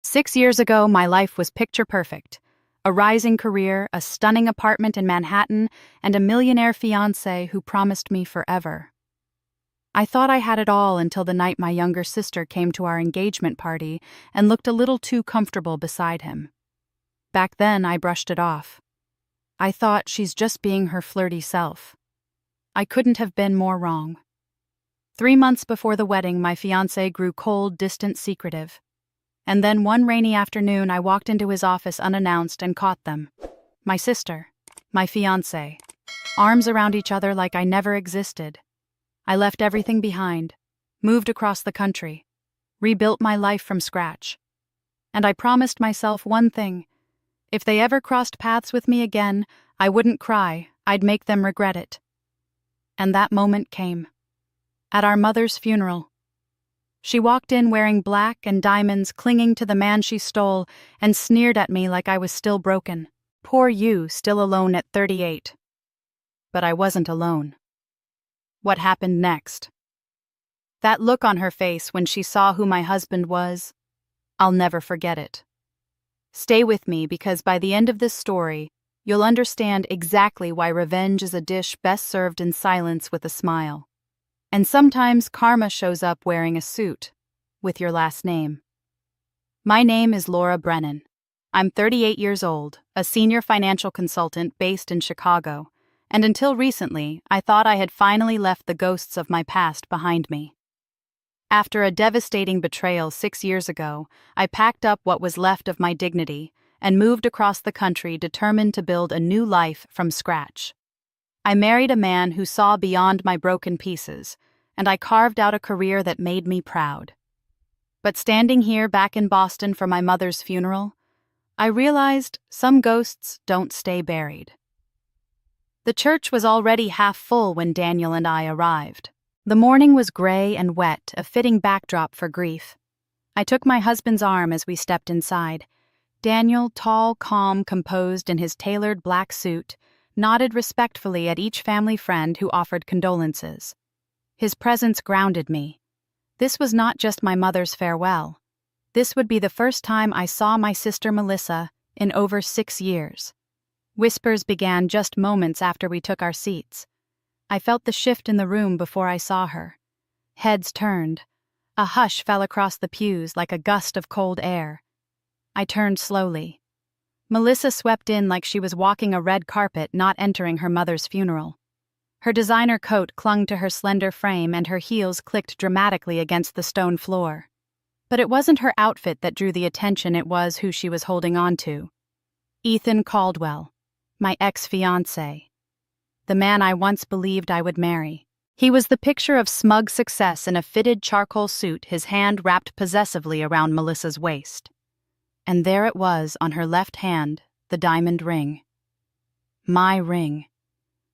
6 years ago, my life was picture perfect. A rising career, a stunning apartment in Manhattan, and a millionaire fiancé who promised me forever. I thought I had it all until the night my younger sister came to our engagement party and looked a little too comfortable beside him. Back then, I brushed it off. I thought she's just being her flirty self. I couldn't have been more wrong. 3 months before the wedding, my fiancé grew cold, distant, secretive. And then one rainy afternoon, I walked into his office unannounced and caught them. My sister, my fiancé, arms around each other like I never existed. I left everything behind, moved across the country, rebuilt my life from scratch. And I promised myself one thing: if they ever crossed paths with me again, I wouldn't cry, I'd make them regret it. And that moment came. At our mother's funeral. She walked in wearing black and diamonds, clinging to the man she stole, and sneered at me like I was still broken. Poor you, still alone at 38. But I wasn't alone. What happened next? That look on her face when she saw who my husband was, I'll never forget it. Stay with me, because by the end of this story, you'll understand exactly why revenge is a dish best served in silence with a smile. And sometimes karma shows up wearing a suit, with your last name. My name is Laura Brennan. I'm 38 years old, a senior financial consultant based in Chicago, and until recently, I thought I had finally left the ghosts of my past behind me. After a devastating betrayal 6 years ago, I packed up what was left of my dignity and moved across the country, determined to build a new life from scratch. I married a man who saw beyond my broken pieces, and I carved out a career that made me proud. But standing here back in Boston for my mother's funeral, I realized some ghosts don't stay buried. The church was already half full when Daniel and I arrived. The morning was gray and wet, a fitting backdrop for grief. I took my husband's arm as we stepped inside. Daniel, tall, calm, composed in his tailored black suit, nodded respectfully at each family friend who offered condolences. His presence grounded me. This was not just my mother's farewell. This would be the first time I saw my sister Melissa in over 6 years. Whispers began just moments after we took our seats. I felt the shift in the room before I saw her. Heads turned. A hush fell across the pews like a gust of cold air. I turned slowly. Melissa swept in like she was walking a red carpet, not entering her mother's funeral. Her designer coat clung to her slender frame and her heels clicked dramatically against the stone floor. But it wasn't her outfit that drew the attention, it was who she was holding on to. Ethan Caldwell, my ex-fiancé. The man I once believed I would marry. He was the picture of smug success in a fitted charcoal suit, his hand wrapped possessively around Melissa's waist. And there it was on her left hand, the diamond ring. My ring.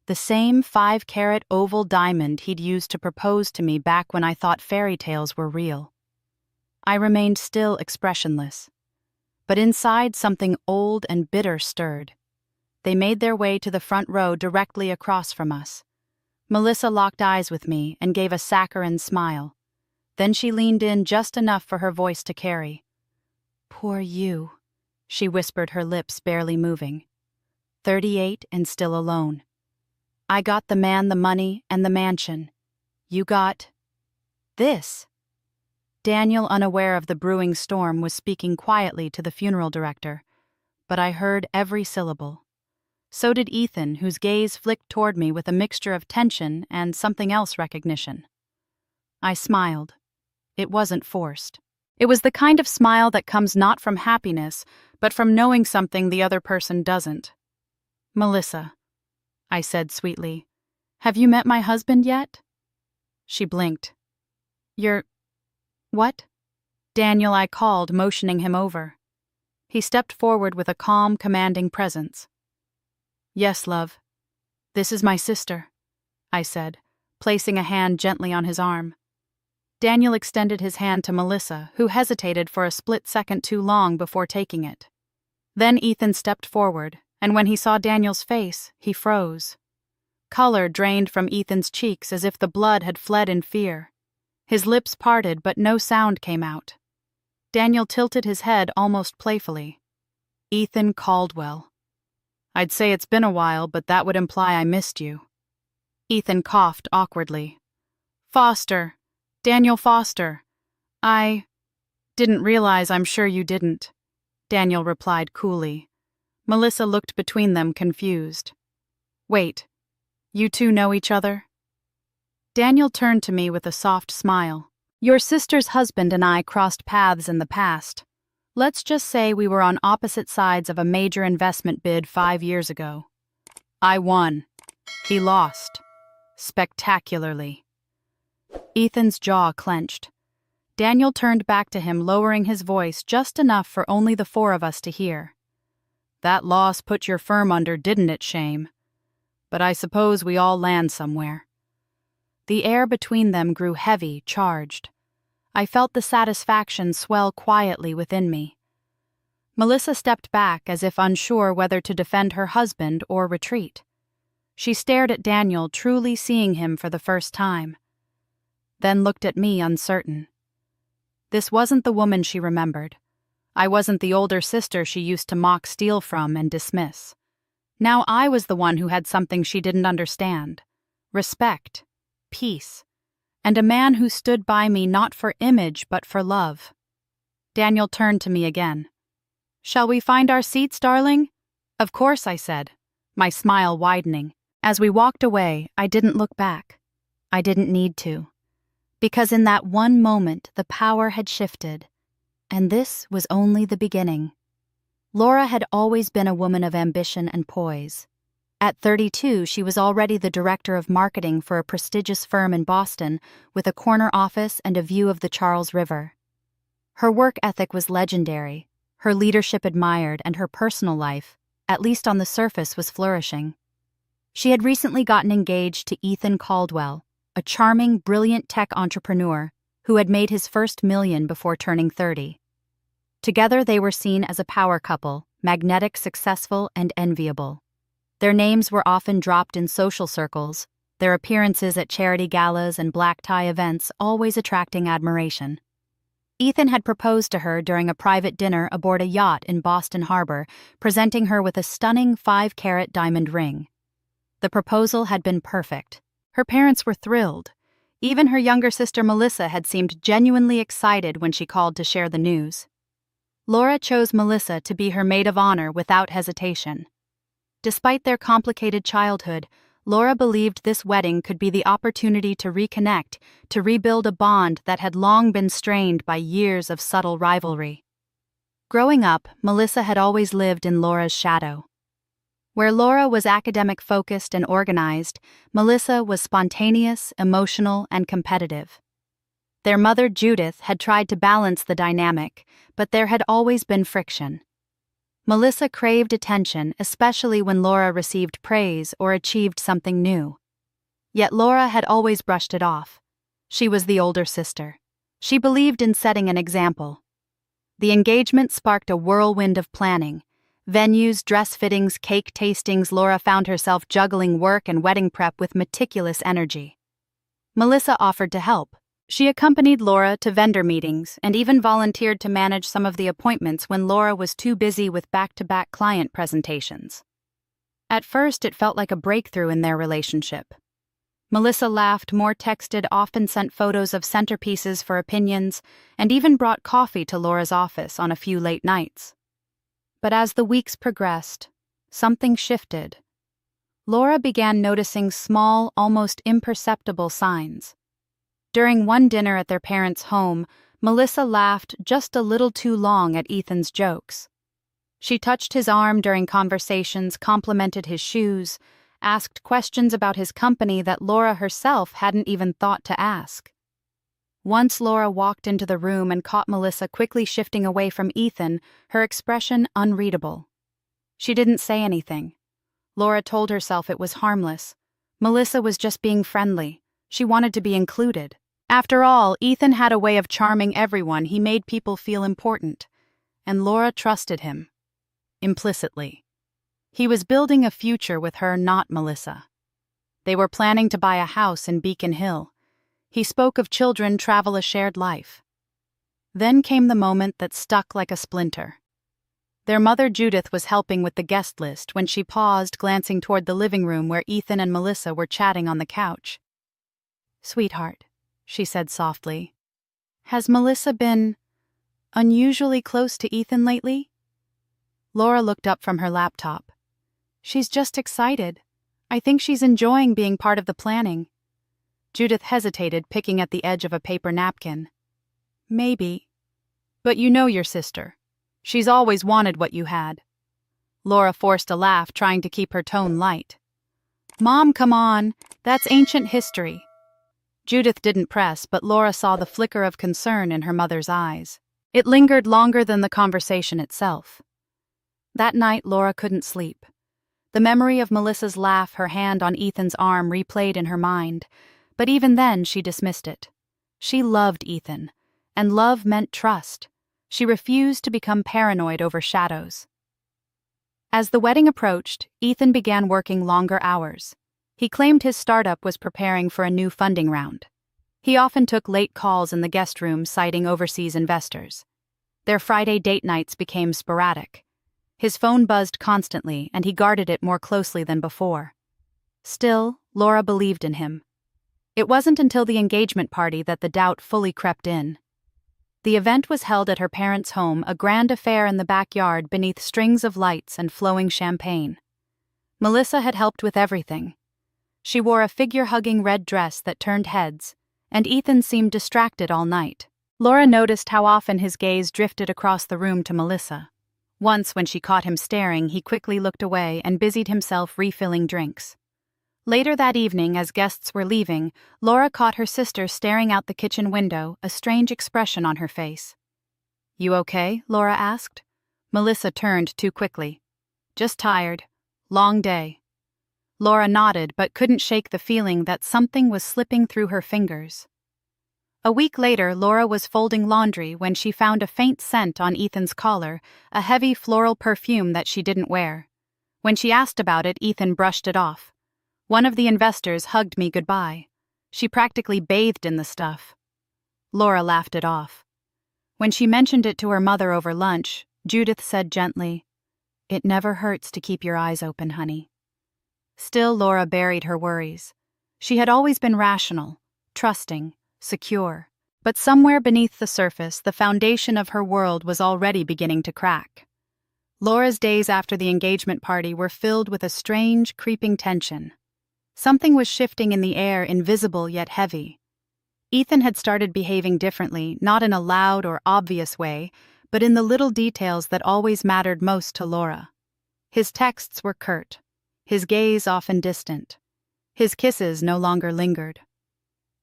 The same 5-carat oval diamond he'd used to propose to me back when I thought fairy tales were real. I remained still, expressionless. But inside, something old and bitter stirred. They made their way to the front row directly across from us. Melissa locked eyes with me and gave a saccharine smile. Then she leaned in just enough for her voice to carry. "Poor you," she whispered, her lips barely moving. 38 and still alone. I got the man, the money, and the mansion. You got this. Daniel, unaware of the brewing storm, was speaking quietly to the funeral director, but I heard every syllable. So did Ethan, whose gaze flicked toward me with a mixture of tension and something else, recognition. I smiled. It wasn't forced. It was the kind of smile that comes not from happiness, but from knowing something the other person doesn't. "Melissa," I said sweetly, "have you met my husband yet?" She blinked. "You're... what?" "Daniel," I called, motioning him over. He stepped forward with a calm, commanding presence. "Yes, love. This is my sister," I said, placing a hand gently on his arm. Daniel extended his hand to Melissa, who hesitated for a split second too long before taking it. Then Ethan stepped forward, and when he saw Daniel's face, he froze. Color drained from Ethan's cheeks as if the blood had fled in fear. His lips parted, but no sound came out. Daniel tilted his head almost playfully. Ethan Caldwell. I'd say it's been a while, but that would imply I missed you. Ethan coughed awkwardly. Foster. Daniel Foster. I didn't realize, I'm sure you didn't, Daniel replied coolly. Melissa looked between them, confused. Wait, you two know each other? Daniel turned to me with a soft smile. Your sister's husband and I crossed paths in the past. Let's just say we were on opposite sides of a major investment bid 5 years ago. I won. He lost. Spectacularly. Ethan's jaw clenched. Daniel turned back to him, lowering his voice just enough for only the 4 of us to hear. That loss put your firm under, didn't it, Shame? But I suppose we all land somewhere. The air between them grew heavy, charged. I felt the satisfaction swell quietly within me. Melissa stepped back as if unsure whether to defend her husband or retreat. She stared at Daniel, truly seeing him for the first time. Then looked at me, uncertain. This wasn't the woman she remembered. I wasn't the older sister she used to mock steal from and dismiss. Now I was the one who had something she didn't understand. Respect, peace, and a man who stood by me not for image but for love. Daniel turned to me again. Shall we find our seats, darling? Of course, I said, my smile widening. As we walked away, I didn't look back. I didn't need to. Because in that one moment, the power had shifted. And this was only the beginning. Laura had always been a woman of ambition and poise. At 32, she was already the director of marketing for a prestigious firm in Boston with a corner office and a view of the Charles River. Her work ethic was legendary, her leadership admired, and her personal life, at least on the surface, was flourishing. She had recently gotten engaged to Ethan Caldwell, a charming, brilliant tech entrepreneur who had made his first million before turning 30. Together they were seen as a power couple, magnetic, successful, and enviable. Their names were often dropped in social circles, their appearances at charity galas and black tie events always attracting admiration. Ethan had proposed to her during a private dinner aboard a yacht in Boston Harbor, presenting her with a stunning 5-carat diamond ring. The proposal had been perfect. Her parents were thrilled. Even her younger sister Melissa had seemed genuinely excited when she called to share the news. Laura chose Melissa to be her maid of honor without hesitation. Despite their complicated childhood, Laura believed this wedding could be the opportunity to reconnect, to rebuild a bond that had long been strained by years of subtle rivalry. Growing up, Melissa had always lived in Laura's shadow. Where Laura was academic-focused and organized, Melissa was spontaneous, emotional, and competitive. Their mother, Judith, had tried to balance the dynamic, but there had always been friction. Melissa craved attention, especially when Laura received praise or achieved something new. Yet Laura had always brushed it off. She was the older sister. She believed in setting an example. The engagement sparked a whirlwind of planning. Venues, dress fittings, cake tastings. Laura found herself juggling work and wedding prep with meticulous energy. Melissa offered to help. She accompanied Laura to vendor meetings and even volunteered to manage some of the appointments when Laura was too busy with back-to-back client presentations. At first, it felt like a breakthrough in their relationship. Melissa laughed, more texted, often sent photos of centerpieces for opinions, and even brought coffee to Laura's office on a few late nights. But as the weeks progressed, something shifted. Laura began noticing small, almost imperceptible signs. During one dinner at their parents' home, Melissa laughed just a little too long at Ethan's jokes. She touched his arm during conversations, complimented his shoes, asked questions about his company that Laura herself hadn't even thought to ask. Once Laura walked into the room and caught Melissa quickly shifting away from Ethan, her expression unreadable. She didn't say anything. Laura told herself it was harmless. Melissa was just being friendly. She wanted to be included. After all, Ethan had a way of charming everyone. He made people feel important. And Laura trusted him. Implicitly. He was building a future with her, not Melissa. They were planning to buy a house in Beacon Hill. He spoke of children, travel, a shared life. Then came the moment that stuck like a splinter. Their mother Judith was helping with the guest list when she paused, glancing toward the living room where Ethan and Melissa were chatting on the couch. "Sweetheart," she said softly, "has Melissa been unusually close to Ethan lately?" Laura looked up from her laptop. "She's just excited. I think she's enjoying being part of the planning." Judith hesitated, picking at the edge of a paper napkin. "Maybe. But you know your sister. She's always wanted what you had." Laura forced a laugh, trying to keep her tone light. "Mom, come on. That's ancient history." Judith didn't press, but Laura saw the flicker of concern in her mother's eyes. It lingered longer than the conversation itself. That night, Laura couldn't sleep. The memory of Melissa's laugh, her hand on Ethan's arm, replayed in her mind, but even then she dismissed it. She loved Ethan, and love meant trust. She refused to become paranoid over shadows. As the wedding approached, Ethan began working longer hours. He claimed his startup was preparing for a new funding round. He often took late calls in the guest room, citing overseas investors. Their Friday date nights became sporadic. His phone buzzed constantly, and he guarded it more closely than before. Still, Laura believed in him. It wasn't until the engagement party that the doubt fully crept in. The event was held at her parents' home, a grand affair in the backyard beneath strings of lights and flowing champagne. Melissa had helped with everything. She wore a figure-hugging red dress that turned heads, and Ethan seemed distracted all night. Laura noticed how often his gaze drifted across the room to Melissa. Once, when she caught him staring, he quickly looked away and busied himself refilling drinks. Later that evening, as guests were leaving, Laura caught her sister staring out the kitchen window, a strange expression on her face. "You okay?" Laura asked. Melissa turned too quickly. "Just tired. Long day." Laura nodded, but couldn't shake the feeling that something was slipping through her fingers. A week later, Laura was folding laundry when she found a faint scent on Ethan's collar, a heavy floral perfume that she didn't wear. When she asked about it, Ethan brushed it off. "One of the investors hugged me goodbye. She practically bathed in the stuff." Laura laughed it off. When she mentioned it to her mother over lunch, Judith said gently, "It never hurts to keep your eyes open, honey." Still, Laura buried her worries. She had always been rational, trusting, secure, but somewhere beneath the surface, the foundation of her world was already beginning to crack. Laura's days after the engagement party were filled with a strange, creeping tension. Something was shifting in the air, invisible yet heavy. Ethan had started behaving differently, not in a loud or obvious way, but in the little details that always mattered most to Laura. His texts were curt, his gaze often distant. His kisses no longer lingered.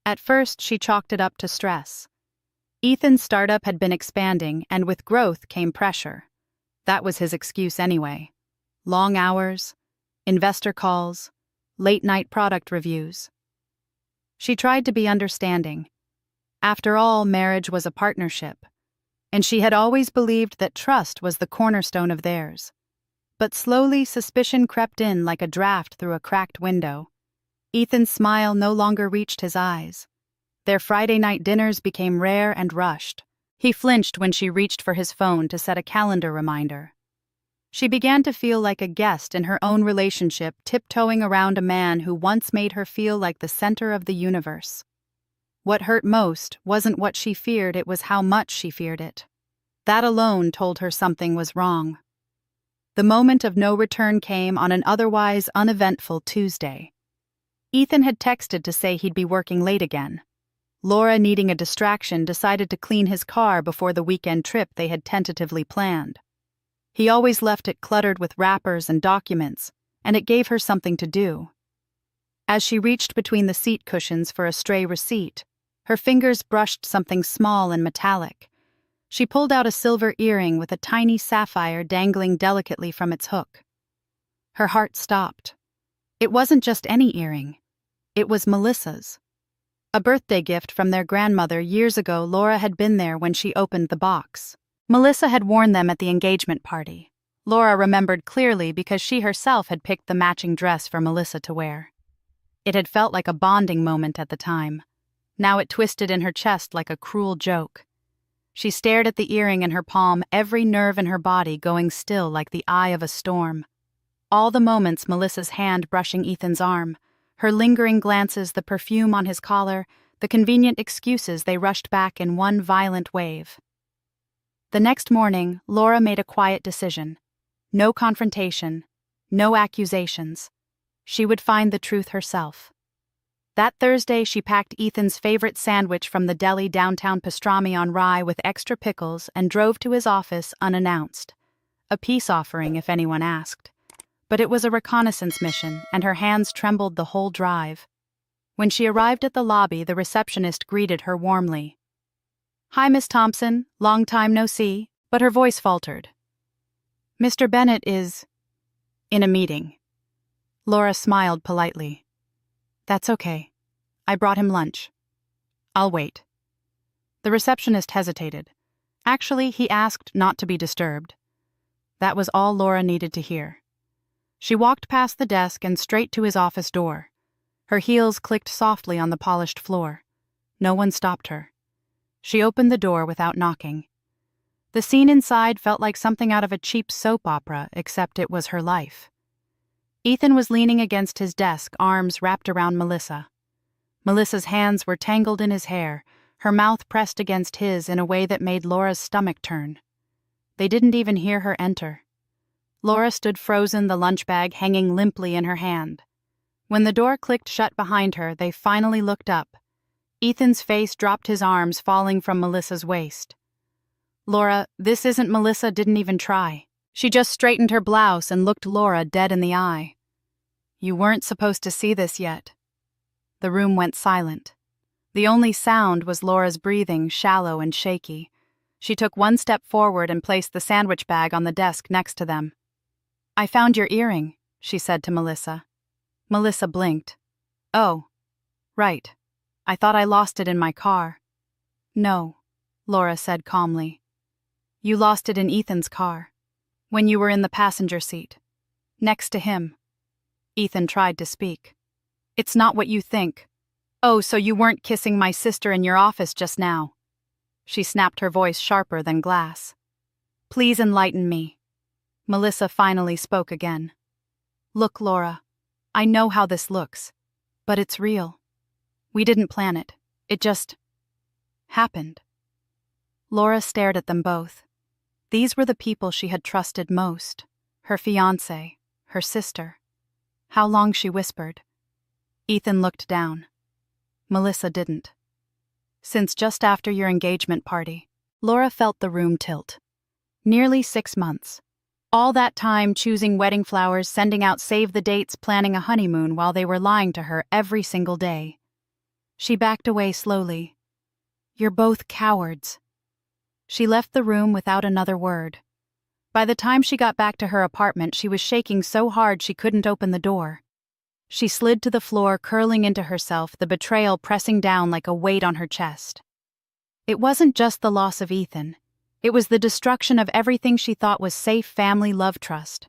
At first, she chalked it up to stress. Ethan's startup had been expanding, and with growth came pressure. That was his excuse anyway. Long hours, investor calls, late-night product reviews. She tried to be understanding. After all, marriage was a partnership, and she had always believed that trust was the cornerstone of theirs. But slowly, suspicion crept in like a draft through a cracked window. Ethan's smile no longer reached his eyes. Their Friday night dinners became rare and rushed. He flinched when she reached for his phone to set a calendar reminder. She began to feel like a guest in her own relationship, tiptoeing around a man who once made her feel like the center of the universe. What hurt most wasn't what she feared, it was how much she feared it. That alone told her something was wrong. The moment of no return came on an otherwise uneventful Tuesday. Ethan had texted to say he'd be working late again. Laura, needing a distraction, decided to clean his car before the weekend trip they had tentatively planned. He always left it cluttered with wrappers and documents, and it gave her something to do. As she reached between the seat cushions for a stray receipt, her fingers brushed something small and metallic. She pulled out a silver earring with a tiny sapphire dangling delicately from its hook. Her heart stopped. It wasn't just any earring. It was Melissa's. A birthday gift from their grandmother years ago. Laura had been there when she opened the box. Melissa had worn them at the engagement party. Laura remembered clearly because she herself had picked the matching dress for Melissa to wear. It had felt like a bonding moment at the time. Now it twisted in her chest like a cruel joke. She stared at the earring in her palm, every nerve in her body going still like the eye of a storm. All the moments Melissa's hand brushing Ethan's arm, her lingering glances, the perfume on his collar, the convenient excuses, they rushed back in one violent wave. The next morning, Laura made a quiet decision. No confrontation, no accusations. She would find the truth herself. That Thursday, she packed Ethan's favorite sandwich from the deli downtown, pastrami on rye with extra pickles, and drove to his office unannounced. A peace offering, if anyone asked. But it was a reconnaissance mission, and her hands trembled the whole drive. When she arrived at the lobby, the receptionist greeted her warmly. "Hi, Miss Thompson. Long time no see," but her voice faltered. "Mr. Bennett is in a meeting." Laura smiled politely. "That's okay. I brought him lunch. I'll wait." The receptionist hesitated. Actually, he asked not to be disturbed. That was all Laura needed to hear. She walked past the desk and straight to his office door. Her heels clicked softly on the polished floor. No one stopped her. She opened the door without knocking. The scene inside felt like something out of a cheap soap opera, except it was her life. Ethan was leaning against his desk, arms wrapped around Melissa. Melissa's hands were tangled in his hair, her mouth pressed against his in a way that made Laura's stomach turn. They didn't even hear her enter. Laura stood frozen, the lunch bag hanging limply in her hand. When the door clicked shut behind her, they finally looked up. Ethan's face dropped, his arms falling from Melissa's waist. "Laura, this isn't." Melissa didn't even try. She just straightened her blouse and looked Laura dead in the eye. "You weren't supposed to see this yet." The room went silent. The only sound was Laura's breathing, shallow and shaky. She took one step forward and placed the sandwich bag on the desk next to them. "I found your earring," she said to Melissa. Melissa blinked. "Oh, right. I thought I lost it in my car." "No," Laura said calmly. "You lost it in Ethan's car. When you were in the passenger seat. Next to him." Ethan tried to speak. "It's not what you think." "Oh, so you weren't kissing my sister in your office just now?" She snapped, her voice sharper than glass. "Please enlighten me." Melissa finally spoke again. "Look, Laura, I know how this looks, but it's real. We didn't plan it. It just happened." Laura stared at them both. These were the people she had trusted most. Her fiancé, her sister. "How long?" she whispered. Ethan looked down. Melissa didn't. "Since just after your engagement party." Laura felt the room tilt. Nearly 6 months. All that time choosing wedding flowers, sending out save the dates, planning a honeymoon while they were lying to her every single day. She backed away slowly. "You're both cowards." She left the room without another word. By the time she got back to her apartment, she was shaking so hard she couldn't open the door. She slid to the floor, curling into herself, the betrayal pressing down like a weight on her chest. It wasn't just the loss of Ethan. It was the destruction of everything she thought was safe family love trust.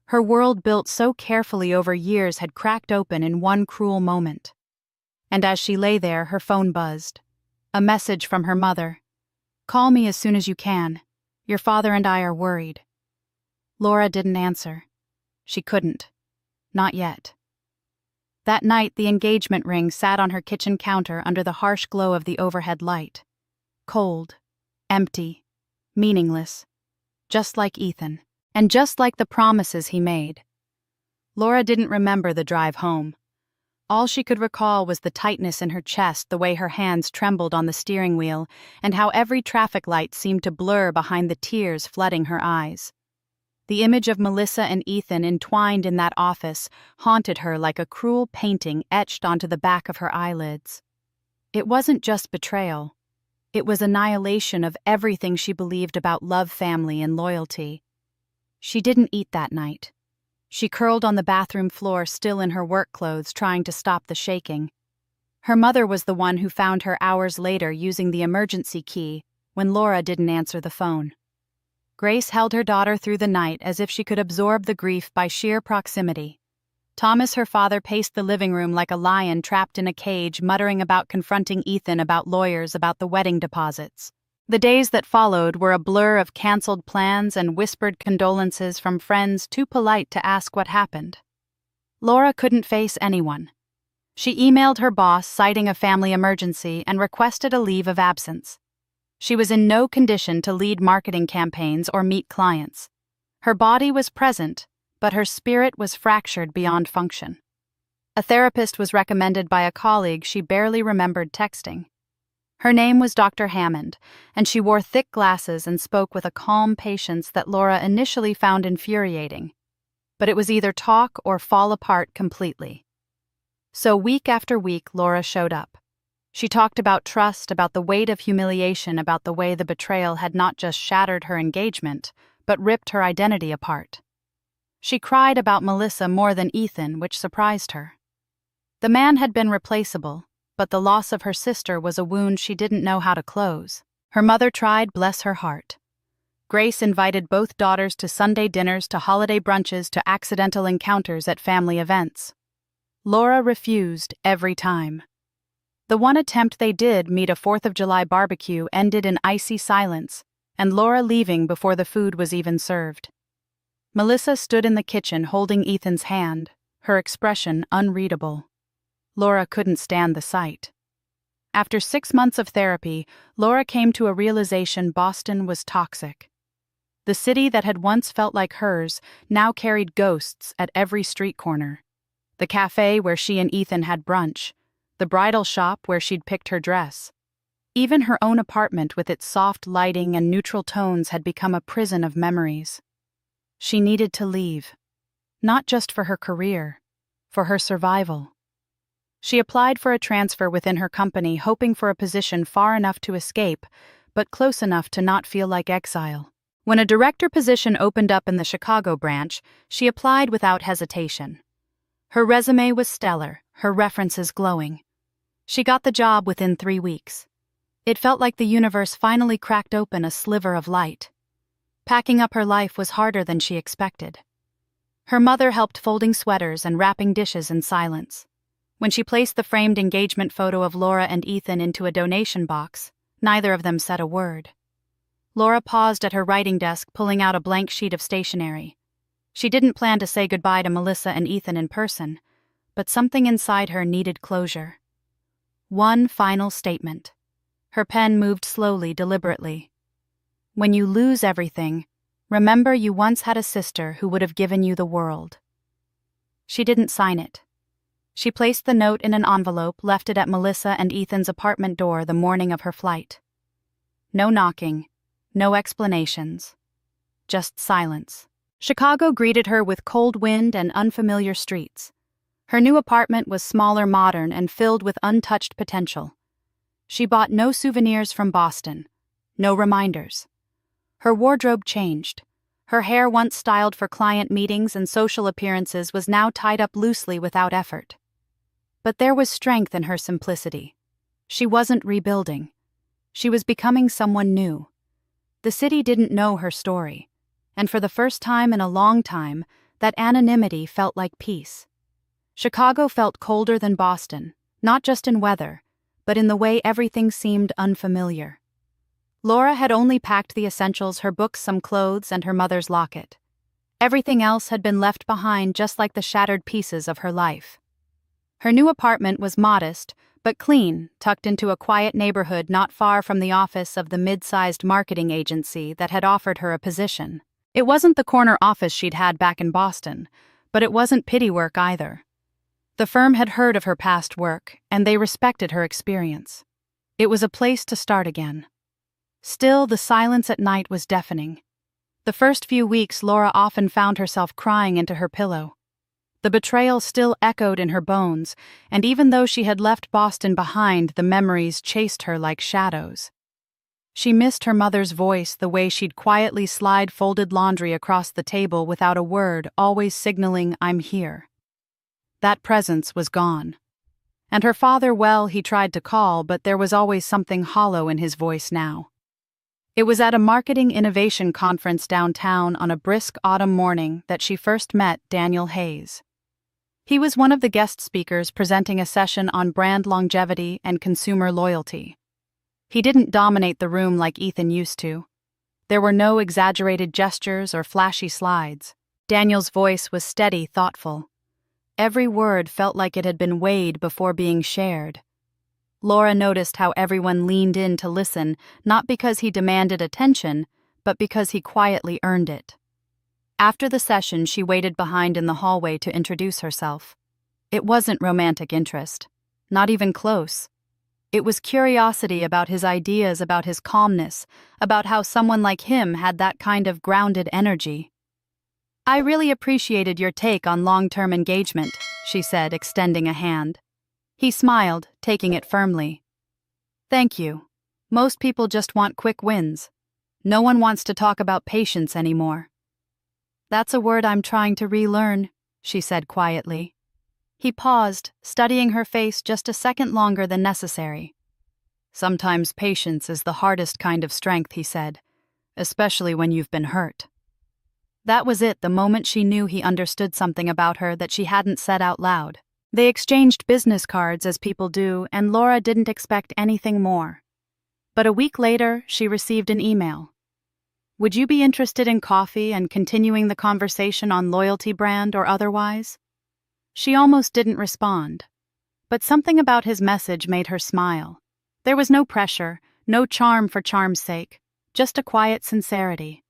Her world, built so carefully over years, had cracked open in one cruel moment. And as she lay there, her phone buzzed. A message from her mother. "Call me as soon as you can. Your father and I are worried." Laura didn't answer. She couldn't. Not yet. That night, the engagement ring sat on her kitchen counter under the harsh glow of the overhead light. Cold, empty, meaningless. Just like Ethan. And just like the promises he made. Laura didn't remember the drive home. All she could recall was the tightness in her chest, the way her hands trembled on the steering wheel, and how every traffic light seemed to blur behind the tears flooding her eyes. The image of Melissa and Ethan entwined in that office haunted her like a cruel painting etched onto the back of her eyelids. It wasn't just betrayal. It was annihilation of everything she believed about love, family, and loyalty. She didn't eat that night. She curled on the bathroom floor, still in her work clothes, trying to stop the shaking. Her mother was the one who found her hours later using the emergency key when Laura didn't answer the phone. Grace held her daughter through the night as if she could absorb the grief by sheer proximity. Thomas, her father, paced the living room like a lion trapped in a cage, muttering about confronting Ethan, about lawyers, about the wedding deposits. The days that followed were a blur of canceled plans and whispered condolences from friends too polite to ask what happened. Laura couldn't face anyone. She emailed her boss citing a family emergency and requested a leave of absence. She was in no condition to lead marketing campaigns or meet clients. Her body was present, but her spirit was fractured beyond function. A therapist was recommended by a colleague she barely remembered texting. Her name was Dr. Hammond, and she wore thick glasses and spoke with a calm patience that Laura initially found infuriating. But it was either talk or fall apart completely. So week after week, Laura showed up. She talked about trust, about the weight of humiliation, about the way the betrayal had not just shattered her engagement, but ripped her identity apart. She cried about Melissa more than Ethan, which surprised her. The man had been replaceable, but the loss of her sister was a wound she didn't know how to close. Her mother tried, bless her heart. Grace invited both daughters to Sunday dinners, to holiday brunches, to accidental encounters at family events. Laura refused every time. The one attempt they did meet a 4th of July barbecue ended in icy silence, and Laura leaving before the food was even served. Melissa stood in the kitchen holding Ethan's hand, her expression unreadable. Laura couldn't stand the sight. After 6 months of therapy, Laura came to a realization: Boston was toxic. The city that had once felt like hers now carried ghosts at every street corner. The cafe where she and Ethan had brunch, the bridal shop where she'd picked her dress. Even her own apartment with its soft lighting and neutral tones had become a prison of memories. She needed to leave. Not just for her career, for her survival. She applied for a transfer within her company, hoping for a position far enough to escape, but close enough to not feel like exile. When a director position opened up in the Chicago branch, she applied without hesitation. Her resume was stellar, her references glowing. She got the job within 3 weeks. It felt like the universe finally cracked open a sliver of light. Packing up her life was harder than she expected. Her mother helped folding sweaters and wrapping dishes in silence. When she placed the framed engagement photo of Laura and Ethan into a donation box, neither of them said a word. Laura paused at her writing desk, pulling out a blank sheet of stationery. She didn't plan to say goodbye to Melissa and Ethan in person, but something inside her needed closure. One final statement. Her pen moved slowly, deliberately. When you lose everything, remember you once had a sister who would have given you the world. She didn't sign it. She placed the note in an envelope, left it at Melissa and Ethan's apartment door the morning of her flight. No knocking, no explanations, just silence. Chicago greeted her with cold wind and unfamiliar streets. Her new apartment was smaller, modern, and filled with untouched potential. She bought no souvenirs from Boston, no reminders. Her wardrobe changed. Her hair, once styled for client meetings and social appearances, was now tied up loosely without effort. But there was strength in her simplicity. She wasn't rebuilding. She was becoming someone new. The city didn't know her story, and for the first time in a long time, that anonymity felt like peace. Chicago felt colder than Boston, not just in weather, but in the way everything seemed unfamiliar. Laura had only packed the essentials: her books, some clothes, and her mother's locket. Everything else had been left behind, just like the shattered pieces of her life. Her new apartment was modest, but clean, tucked into a quiet neighborhood not far from the office of the mid-sized marketing agency that had offered her a position. It wasn't the corner office she'd had back in Boston, but it wasn't pity work either. The firm had heard of her past work, and they respected her experience. It was a place to start again. Still, the silence at night was deafening. The first few weeks, Laura often found herself crying into her pillow. The betrayal still echoed in her bones, and even though she had left Boston behind, the memories chased her like shadows. She missed her mother's voice, the way she'd quietly slide folded laundry across the table without a word, always signaling, "I'm here." That presence was gone. And her father, well, he tried to call, but there was always something hollow in his voice now. It was at a marketing innovation conference downtown on a brisk autumn morning that she first met Daniel Hayes. He was one of the guest speakers presenting a session on brand longevity and consumer loyalty. He didn't dominate the room like Ethan used to. There were no exaggerated gestures or flashy slides. Daniel's voice was steady, thoughtful. Every word felt like it had been weighed before being shared. Laura noticed how everyone leaned in to listen, not because he demanded attention, but because he quietly earned it. After the session, she waited behind in the hallway to introduce herself. It wasn't romantic interest, not even close. It was curiosity about his ideas, about his calmness, about how someone like him had that kind of grounded energy. "I really appreciated your take on long-term engagement," she said, extending a hand. He smiled, taking it firmly. "Thank you. Most people just want quick wins. No one wants to talk about patience anymore." "That's a word I'm trying to relearn," she said quietly. He paused, studying her face just a second longer than necessary. "Sometimes patience is the hardest kind of strength," he said, "especially when you've been hurt." That was it, the moment she knew he understood something about her that she hadn't said out loud. They exchanged business cards as people do, and Laura didn't expect anything more. But a week later, she received an email. "Would you be interested in coffee and continuing the conversation on loyalty brand or otherwise?" She almost didn't respond. But something about his message made her smile. There was no pressure, no charm for charm's sake, just a quiet sincerity.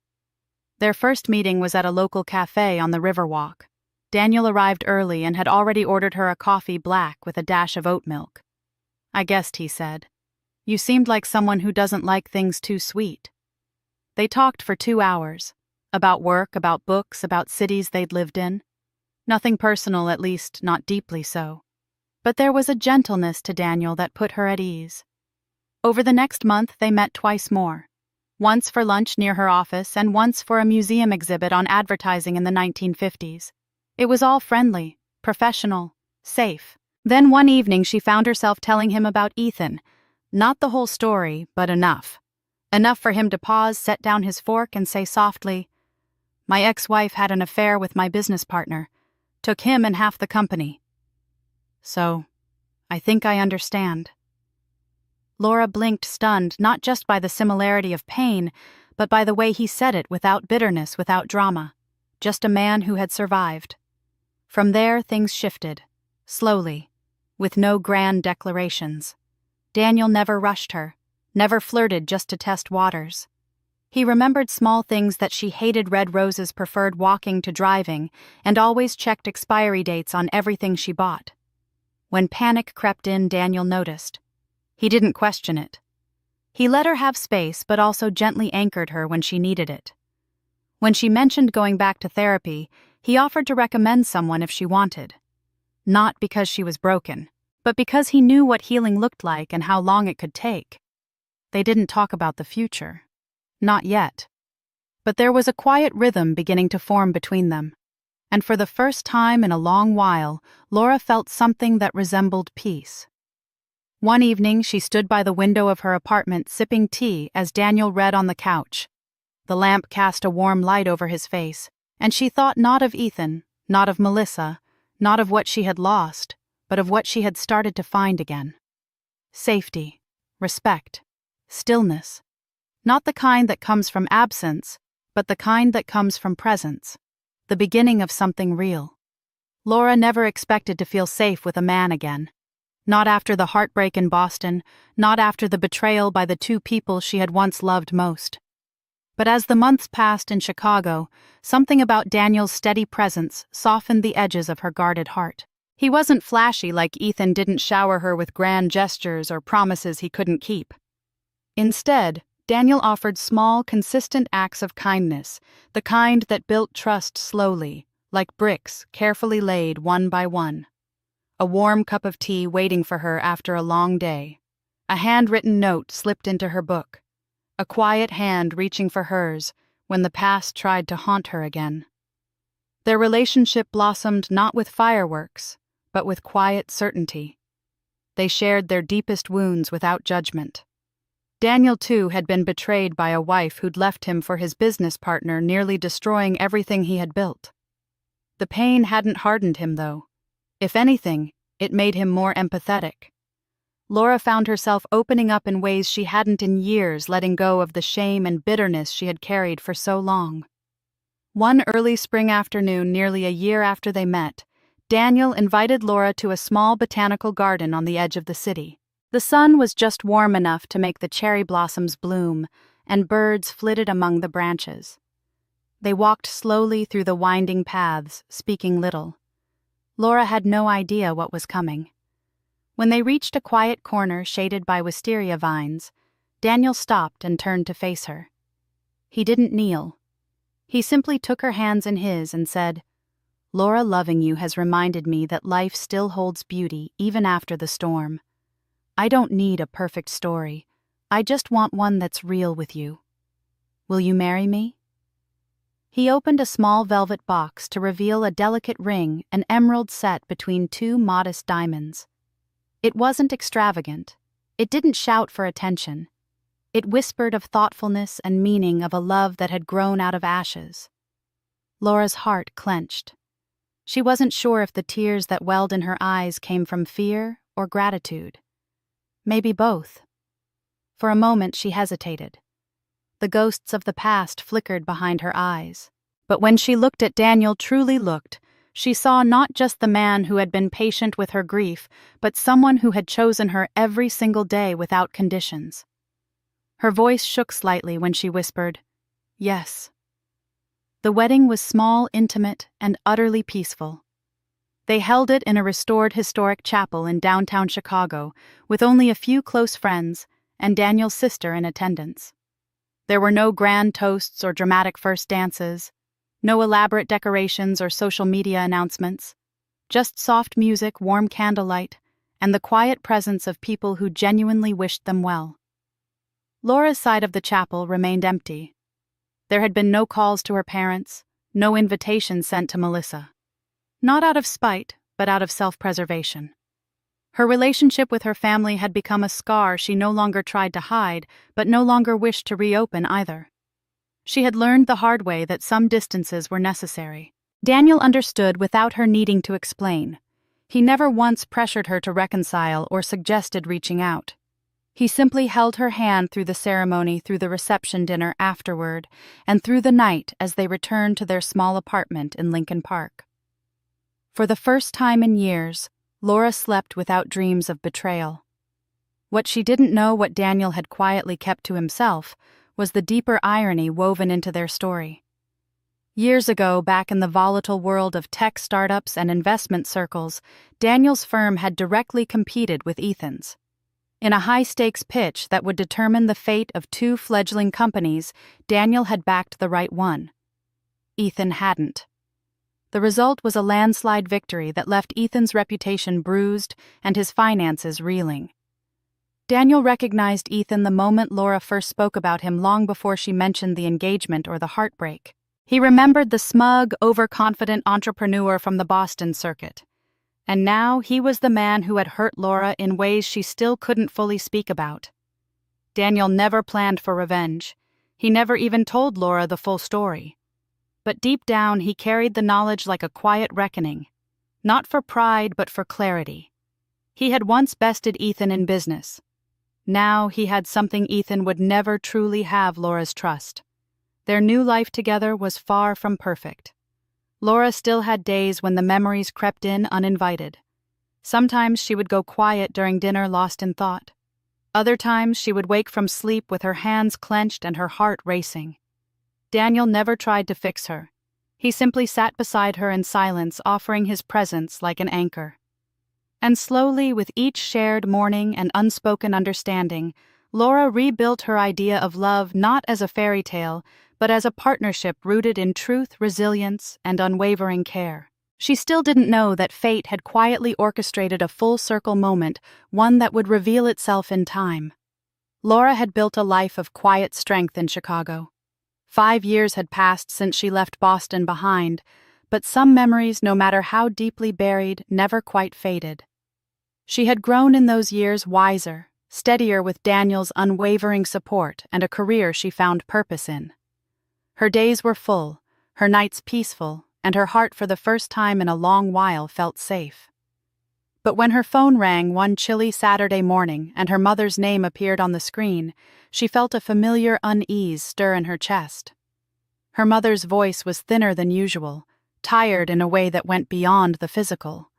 Their first meeting was at a local cafe on the Riverwalk. Daniel arrived early and had already ordered her a coffee black with a dash of oat milk. "I guessed," he said. "You seemed like someone who doesn't like things too sweet." They talked for 2 hours. About work, about books, about cities they'd lived in. Nothing personal, at least not deeply so. But there was a gentleness to Daniel that put her at ease. Over the next month they met twice more. Once for lunch near her office and once for a museum exhibit on advertising in the 1950s. It was all friendly, professional, safe. Then one evening she found herself telling him about Ethan. Not the whole story, but enough. Enough for him to pause, set down his fork, and say softly, "My ex-wife had an affair with my business partner. Took him and half the company. So, I think I understand." Laura blinked, stunned, not just by the similarity of pain, but by the way he said it without bitterness, without drama. Just a man who had survived. From there, things shifted. Slowly. With no grand declarations. Daniel never rushed her. Never flirted just to test waters. He remembered small things that she hated. Red roses preferred walking to driving, and always checked expiry dates on everything she bought. When panic crept in, Daniel noticed. He didn't question it. He let her have space, but also gently anchored her when she needed it. When she mentioned going back to therapy, he offered to recommend someone if she wanted. Not because she was broken, but because he knew what healing looked like and how long it could take. They didn't talk about the future. Not yet. But there was a quiet rhythm beginning to form between them. And for the first time in a long while, Laura felt something that resembled peace. One evening, she stood by the window of her apartment sipping tea as Daniel read on the couch. The lamp cast a warm light over his face, and she thought not of Ethan, not of Melissa, not of what she had lost, but of what she had started to find again. Safety, respect, stillness. Not the kind that comes from absence, but the kind that comes from presence. The beginning of something real. Laura never expected to feel safe with a man again. Not after the heartbreak in Boston, not after the betrayal by the two people she had once loved most. But as the months passed in Chicago, something about Daniel's steady presence softened the edges of her guarded heart. He wasn't flashy like Ethan, didn't shower her with grand gestures or promises he couldn't keep. Instead, Daniel offered small, consistent acts of kindness, the kind that built trust slowly, like bricks carefully laid one by one. A warm cup of tea waiting for her after a long day. A handwritten note slipped into her book. A quiet hand reaching for hers when the past tried to haunt her again. Their relationship blossomed not with fireworks, but with quiet certainty. They shared their deepest wounds without judgment. Daniel, too, had been betrayed by a wife who'd left him for his business partner, nearly destroying everything he had built. The pain hadn't hardened him, though. If anything, it made him more empathetic. Laura found herself opening up in ways she hadn't in years, letting go of the shame and bitterness she had carried for so long. One early spring afternoon, nearly a year after they met, Daniel invited Laura to a small botanical garden on the edge of the city. The sun was just warm enough to make the cherry blossoms bloom, and birds flitted among the branches. They walked slowly through the winding paths, speaking little. Laura had no idea what was coming. When they reached a quiet corner shaded by wisteria vines, Daniel stopped and turned to face her. He didn't kneel. He simply took her hands in his and said, "Laura, loving you has reminded me that life still holds beauty even after the storm. I don't need a perfect story. I just want one that's real with you. Will you marry me?" He opened a small velvet box to reveal a delicate ring, an emerald set between two modest diamonds. It wasn't extravagant. It didn't shout for attention. It whispered of thoughtfulness and meaning, of a love that had grown out of ashes. Laura's heart clenched. She wasn't sure if the tears that welled in her eyes came from fear or gratitude. Maybe both. For a moment she hesitated. The ghosts of the past flickered behind her eyes. But when she looked at Daniel, truly looked, she saw not just the man who had been patient with her grief, but someone who had chosen her every single day without conditions. Her voice shook slightly when she whispered, "Yes." The wedding was small, intimate, and utterly peaceful. They held it in a restored historic chapel in downtown Chicago, with only a few close friends and Daniel's sister in attendance. There were no grand toasts or dramatic first dances, no elaborate decorations or social media announcements, just soft music, warm candlelight, and the quiet presence of people who genuinely wished them well. Laura's side of the chapel remained empty. There had been no calls to her parents, no invitation sent to Melissa. Not out of spite, but out of self-preservation. Her relationship with her family had become a scar she no longer tried to hide, but no longer wished to reopen either. She had learned the hard way that some distances were necessary. Daniel understood without her needing to explain. He never once pressured her to reconcile or suggested reaching out. He simply held her hand through the ceremony, through the reception dinner afterward, and through the night as they returned to their small apartment in Lincoln Park. For the first time in years, Laura slept without dreams of betrayal. What she didn't know, what Daniel had quietly kept to himself, was the deeper irony woven into their story. Years ago, back in the volatile world of tech startups and investment circles, Daniel's firm had directly competed with Ethan's. In a high-stakes pitch that would determine the fate of two fledgling companies, Daniel had backed the right one. Ethan hadn't. The result was a landslide victory that left Ethan's reputation bruised and his finances reeling. Daniel recognized Ethan the moment Laura first spoke about him, long before she mentioned the engagement or the heartbreak. He remembered the smug, overconfident entrepreneur from the Boston circuit. And now he was the man who had hurt Laura in ways she still couldn't fully speak about. Daniel never planned for revenge. He never even told Laura the full story. But deep down he carried the knowledge like a quiet reckoning. Not for pride, but for clarity. He had once bested Ethan in business. Now he had something Ethan would never truly have: Laura's trust. Their new life together was far from perfect. Laura still had days when the memories crept in uninvited. Sometimes she would go quiet during dinner, lost in thought. Other times she would wake from sleep with her hands clenched and her heart racing. Daniel never tried to fix her. He simply sat beside her in silence, offering his presence like an anchor. And slowly, with each shared morning and unspoken understanding, Laura rebuilt her idea of love not as a fairy tale, but as a partnership rooted in truth, resilience, and unwavering care. She still didn't know that fate had quietly orchestrated a full-circle moment, one that would reveal itself in time. Laura had built a life of quiet strength in Chicago. 5 years had passed since she left Boston behind, but some memories, no matter how deeply buried, never quite faded. She had grown in those years, wiser, steadier, with Daniel's unwavering support and a career she found purpose in. Her days were full, her nights peaceful, and her heart for the first time in a long while felt safe. But when her phone rang one chilly Saturday morning and her mother's name appeared on the screen, she felt a familiar unease stir in her chest. Her mother's voice was thinner than usual, tired in a way that went beyond the physical.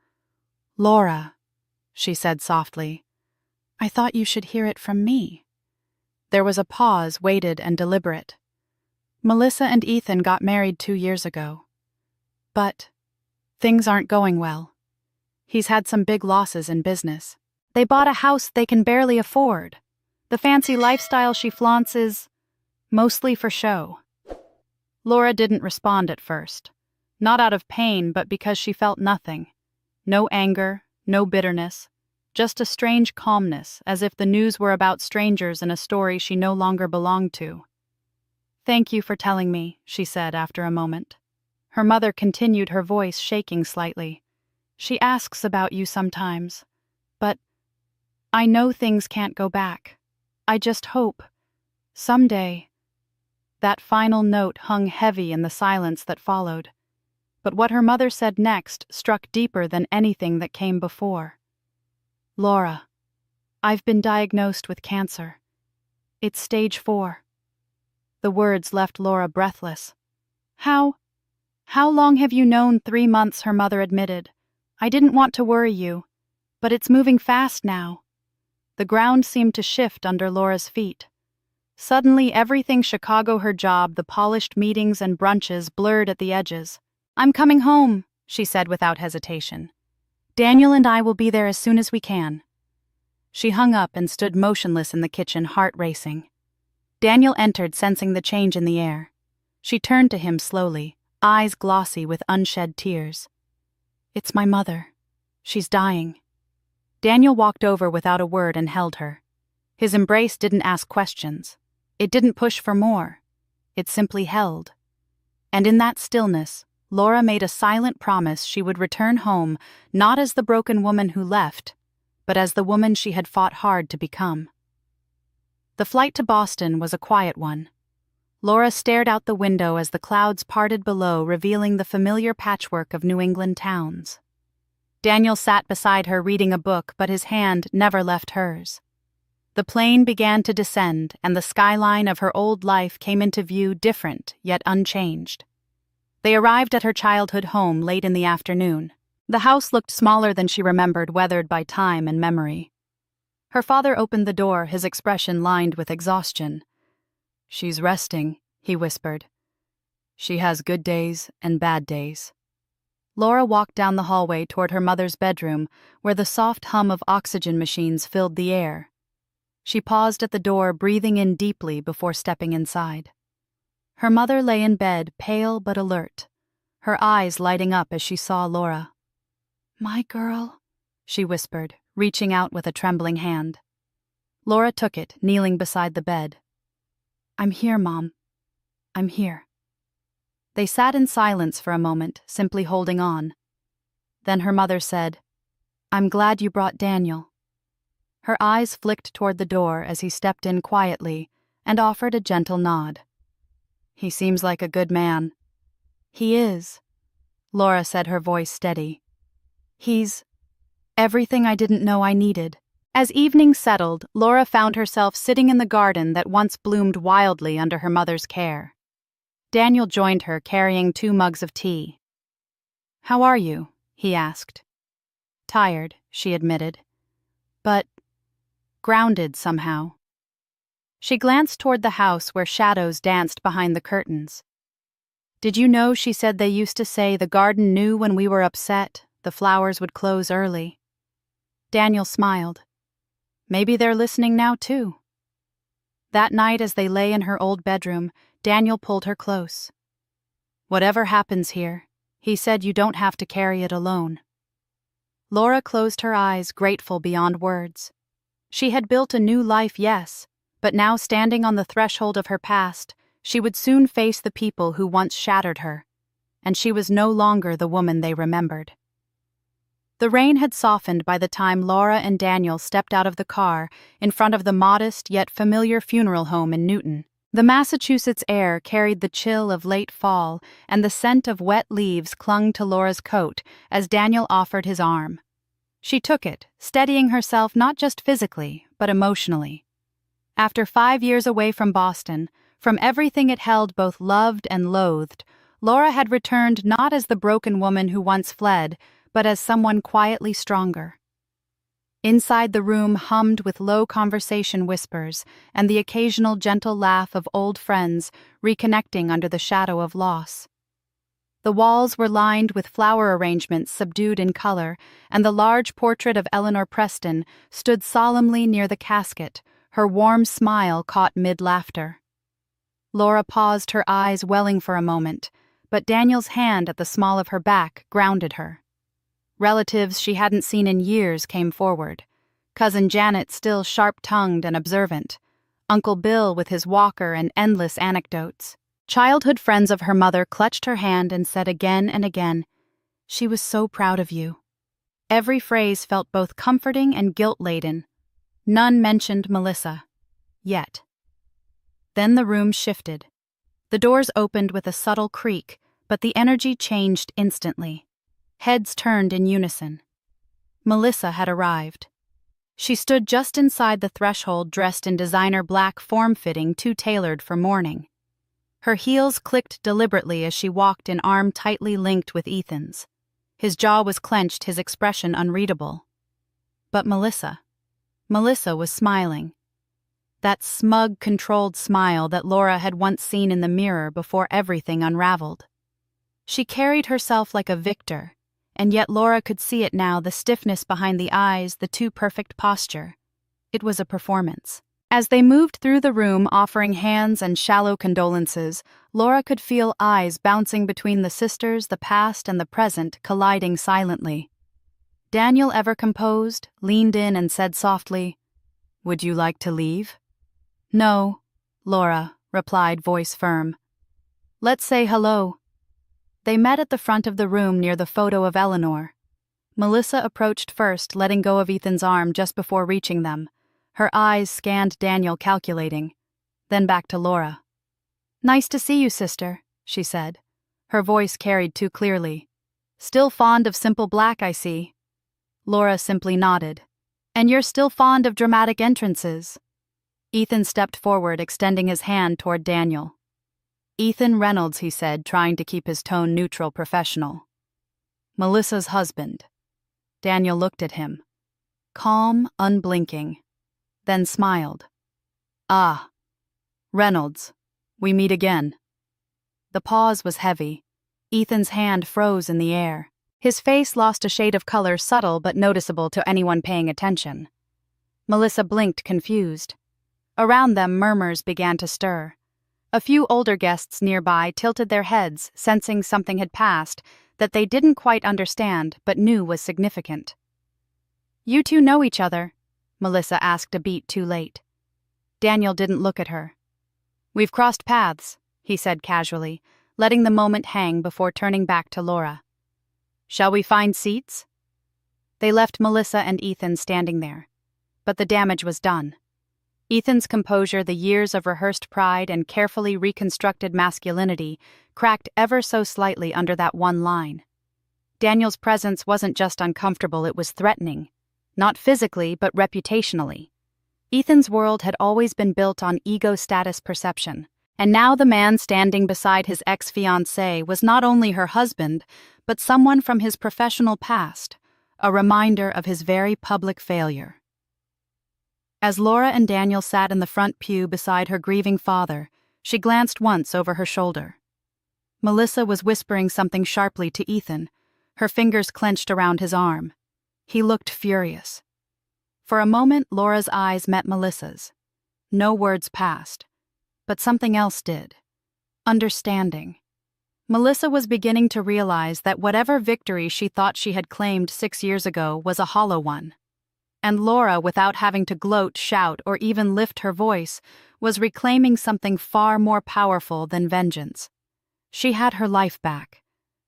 "Laura," she said softly, "I thought you should hear it from me." There was a pause, weighted and deliberate. "Melissa and Ethan got married 2 years ago. But things aren't going well. He's had some big losses in business. They bought a house they can barely afford. The fancy lifestyle she flaunts is mostly for show." Laura didn't respond at first. Not out of pain, but because she felt nothing. No anger, no bitterness, just a strange calmness, as if the news were about strangers in a story she no longer belonged to. "Thank you for telling me," she said after a moment. Her mother continued, her voice shaking slightly. "She asks about you sometimes. But I know things can't go back. I just hope, someday." That final note hung heavy in the silence that followed. But what her mother said next struck deeper than anything that came before. "Laura, I've been diagnosed with cancer. It's stage 4. The words left Laura breathless. How long have you known?" 3 months, her mother admitted. "I didn't want to worry you, but it's moving fast now." The ground seemed to shift under Laura's feet. Suddenly, everything Chicago, her job, the polished meetings and brunches, blurred at the edges. "I'm coming home," she said without hesitation. "Daniel and I will be there as soon as we can." She hung up and stood motionless in the kitchen, heart racing. Daniel entered, sensing the change in the air. She turned to him slowly, eyes glossy with unshed tears. "It's my mother. She's dying." Daniel walked over without a word and held her. His embrace didn't ask questions. It didn't push for more. It simply held. And in that stillness, Laura made a silent promise she would return home, not as the broken woman who left, but as the woman she had fought hard to become. The flight to Boston was a quiet one. Laura stared out the window as the clouds parted below, revealing the familiar patchwork of New England towns. Daniel sat beside her reading a book, but his hand never left hers. The plane began to descend, and the skyline of her old life came into view, different yet unchanged. They arrived at her childhood home late in the afternoon. The house looked smaller than she remembered, weathered by time and memory. Her father opened the door, his expression lined with exhaustion. "She's resting," he whispered. "She has good days and bad days." Laura walked down the hallway toward her mother's bedroom, where the soft hum of oxygen machines filled the air. She paused at the door, breathing in deeply before stepping inside. Her mother lay in bed, pale but alert, her eyes lighting up as she saw Laura. "My girl," she whispered, reaching out with a trembling hand. Laura took it, kneeling beside the bed. "I'm here, Mom. I'm here." They sat in silence for a moment, simply holding on. Then her mother said, "I'm glad you brought Daniel." Her eyes flicked toward the door as he stepped in quietly and offered a gentle nod. "He seems like a good man." "He is," Laura said, her voice steady. "He's everything I didn't know I needed." As evening settled, Laura found herself sitting in the garden that once bloomed wildly under her mother's care. Daniel joined her, carrying 2 mugs of tea. "How are you?" he asked. "Tired," she admitted. "But grounded somehow." She glanced toward the house where shadows danced behind the curtains. "Did you know," she said, "they used to say the garden knew when we were upset, the flowers would close early." Daniel smiled. "Maybe they're listening now, too." That night, as they lay in her old bedroom, Daniel pulled her close. "Whatever happens here," he said, "you don't have to carry it alone." Laura closed her eyes, grateful beyond words. She had built a new life, yes, but now, standing on the threshold of her past, she would soon face the people who once shattered her, and she was no longer the woman they remembered. The rain had softened by the time Laura and Daniel stepped out of the car in front of the modest yet familiar funeral home in Newton. The Massachusetts air carried the chill of late fall, and the scent of wet leaves clung to Laura's coat as Daniel offered his arm. She took it, steadying herself not just physically, but emotionally. After 5 years away from Boston, from everything it held both loved and loathed, Laura had returned not as the broken woman who once fled, but as someone quietly stronger. Inside the room hummed with low conversation whispers and the occasional gentle laugh of old friends reconnecting under the shadow of loss. The walls were lined with flower arrangements subdued in color, and the large portrait of Eleanor Preston stood solemnly near the casket, her warm smile caught mid-laughter. Laura paused, her eyes welling for a moment, but Daniel's hand at the small of her back grounded her. Relatives she hadn't seen in years came forward. Cousin Janet still sharp-tongued and observant. Uncle Bill with his walker and endless anecdotes. Childhood friends of her mother clutched her hand and said again and again, "She was so proud of you." Every phrase felt both comforting and guilt-laden. None mentioned Melissa. Yet. Then the room shifted. The doors opened with a subtle creak, but the energy changed instantly. Heads turned in unison. Melissa had arrived. She stood just inside the threshold, dressed in designer black form-fitting too tailored for mourning. Her heels clicked deliberately as she walked, an arm tightly linked with Ethan's. His jaw was clenched, his expression unreadable. But Melissa was smiling. That smug, controlled smile that Laura had once seen in the mirror before everything unraveled. She carried herself like a victor, and yet Laura could see it now, the stiffness behind the eyes, the too perfect posture. It was a performance. As they moved through the room offering hands and shallow condolences, Laura could feel eyes bouncing between the sisters, the past and the present, colliding silently. Daniel, ever composed, leaned in and said softly, "Would you like to leave?" "No," Laura replied, voice firm. "Let's say hello." They met at the front of the room near the photo of Eleanor. Melissa approached first, letting go of Ethan's arm just before reaching them. Her eyes scanned Daniel, calculating. Then back to Laura. "Nice to see you, sister," she said. Her voice carried too clearly. "Still fond of simple black, I see." Laura simply nodded. "And you're still fond of dramatic entrances." Ethan stepped forward, extending his hand toward Daniel. "Ethan Reynolds," he said, trying to keep his tone neutral, professional. "Melissa's husband." Daniel looked at him. Calm, unblinking. Then smiled. "Ah, Reynolds, we meet again." The pause was heavy. Ethan's hand froze in the air. His face lost a shade of color, subtle but noticeable to anyone paying attention. Melissa blinked, confused. Around them, murmurs began to stir. A few older guests nearby tilted their heads, sensing something had passed that they didn't quite understand but knew was significant. "You two know each other?" Melissa asked a beat too late. Daniel didn't look at her. "We've crossed paths," he said casually, letting the moment hang before turning back to Laura. "Shall we find seats?" They left Melissa and Ethan standing there. But the damage was done. Ethan's composure, the years of rehearsed pride and carefully reconstructed masculinity, cracked ever so slightly under that one line. Daniel's presence wasn't just uncomfortable, it was threatening. Not physically, but reputationally. Ethan's world had always been built on ego-status perception, and now the man standing beside his ex-fiancé was not only her husband, but someone from his professional past, a reminder of his very public failure. As Laura and Daniel sat in the front pew beside her grieving father, she glanced once over her shoulder. Melissa was whispering something sharply to Ethan, her fingers clenched around his arm. He looked furious. For a moment, Laura's eyes met Melissa's. No words passed, but something else did. Understanding. Melissa was beginning to realize that whatever victory she thought she had claimed 6 years ago was a hollow one. And Laura, without having to gloat, shout, or even lift her voice, was reclaiming something far more powerful than vengeance. She had her life back,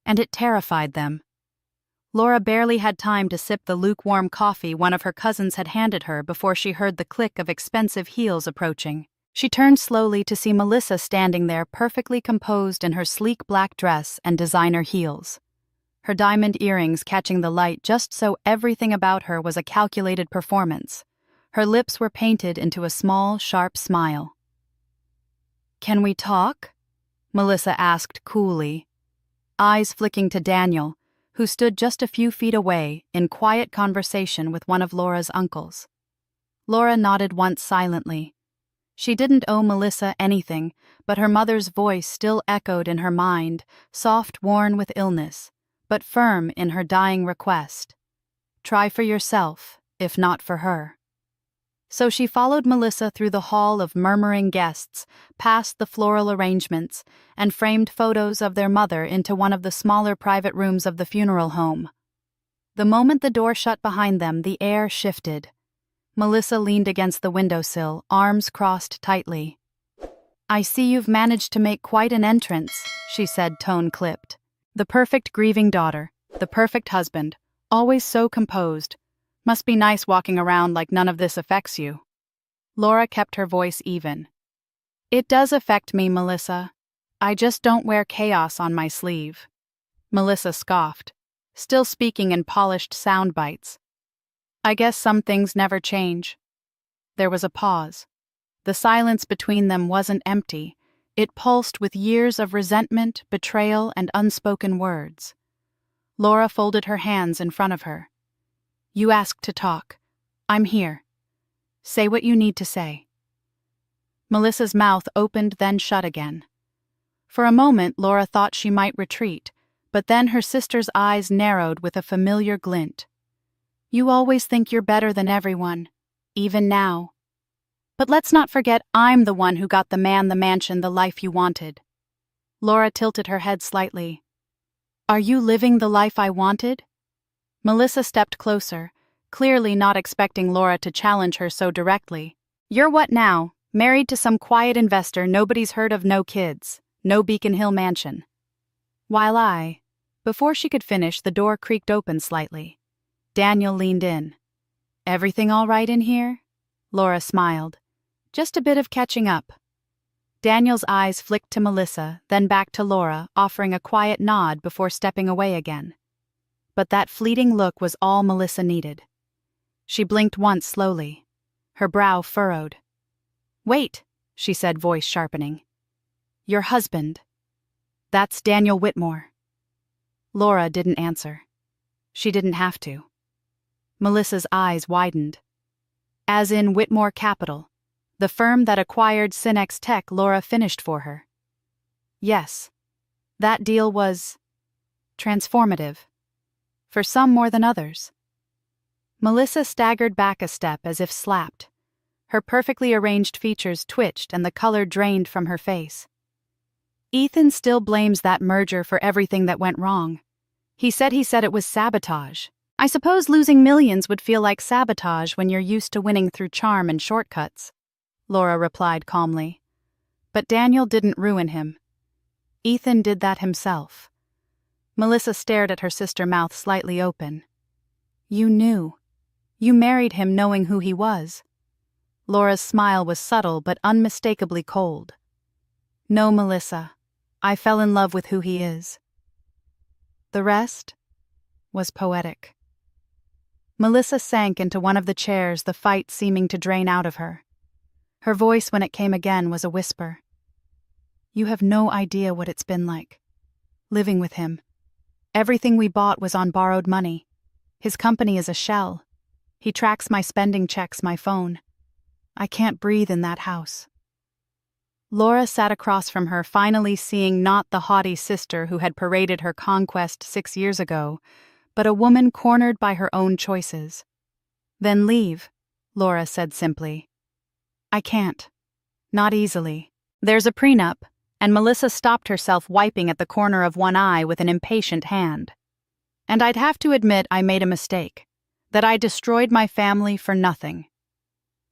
and it terrified them. Laura barely had time to sip the lukewarm coffee one of her cousins had handed her before she heard the click of expensive heels approaching. She turned slowly to see Melissa standing there, perfectly composed in her sleek black dress and designer heels. her diamond earrings catching the light just so everything about her was a calculated performance. Her lips were painted into a small, sharp smile. "Can we talk?" Melissa asked coolly, eyes flicking to Daniel, who stood just a few feet away in quiet conversation with one of Laura's uncles. Laura nodded once silently. She didn't owe Melissa anything, but her mother's voice still echoed in her mind, soft, worn with illness, but firm in her dying request. Try for yourself, if not for her. So she followed Melissa through the hall of murmuring guests, past the floral arrangements, and framed photos of their mother into one of the smaller private rooms of the funeral home. The moment the door shut behind them, the air shifted. Melissa leaned against the windowsill, arms crossed tightly. "I see you've managed to make quite an entrance," she said, tone clipped. "The perfect grieving daughter, the perfect husband, always so composed. Must be nice walking around like none of this affects you." Laura kept her voice even. "It does affect me, Melissa. I just don't wear chaos on my sleeve." Melissa scoffed, still speaking in polished sound bites. "I guess some things never change." There was a pause. The silence between them wasn't empty. It pulsed with years of resentment, betrayal, and unspoken words. Laura folded her hands in front of her. "You asked to talk. I'm here. Say what you need to say." Melissa's mouth opened then shut again. For a moment Laura thought she might retreat, but then her sister's eyes narrowed with a familiar glint. "You always think you're better than everyone, even now. But let's not forget I'm the one who got the man, the mansion, the life you wanted." Laura tilted her head slightly. "Are you living the life I wanted?" Melissa stepped closer, clearly not expecting Laura to challenge her so directly. "You're what now? Married to some quiet investor nobody's heard of, no kids, no Beacon Hill mansion." While before she could finish, the door creaked open slightly. Daniel leaned in. "Everything all right in here?" Laura smiled. "Just a bit of catching up." Daniel's eyes flicked to Melissa, then back to Laura, offering a quiet nod before stepping away again. But that fleeting look was all Melissa needed. She blinked once slowly, her brow furrowed. "Wait," she said, voice sharpening. "Your husband. That's Daniel Whitmore." Laura didn't answer. She didn't have to. Melissa's eyes widened. "As in Whitmore Capital, the firm that acquired Synex Tech Laura finished for her." "Yes. That deal was transformative. For some more than others." Melissa staggered back a step as if slapped. Her perfectly arranged features twitched and the color drained from her face. "Ethan still blames that merger for everything that went wrong. He said it was sabotage. I suppose losing millions would feel like sabotage when you're used to winning through charm and shortcuts," Laura replied calmly. "But Daniel didn't ruin him. Ethan did that himself." Melissa stared at her sister, mouth slightly open. "You knew. You married him knowing who he was." Laura's smile was subtle but unmistakably cold. "No, Melissa. I fell in love with who he is." The rest was poetic. Melissa sank into one of the chairs, the fight seeming to drain out of her. Her voice, when it came again, was a whisper. "You have no idea what it's been like. Living with him. Everything we bought was on borrowed money. His company is a shell. He tracks my spending checks, my phone. I can't breathe in that house." Laura sat across from her, finally seeing not the haughty sister who had paraded her conquest 6 years ago, but a woman cornered by her own choices. "Then leave," Laura said simply. "I can't. Not easily. There's a prenup," and Melissa stopped herself, wiping at the corner of one eye with an impatient hand. "And I'd have to admit I made a mistake, that I destroyed my family for nothing."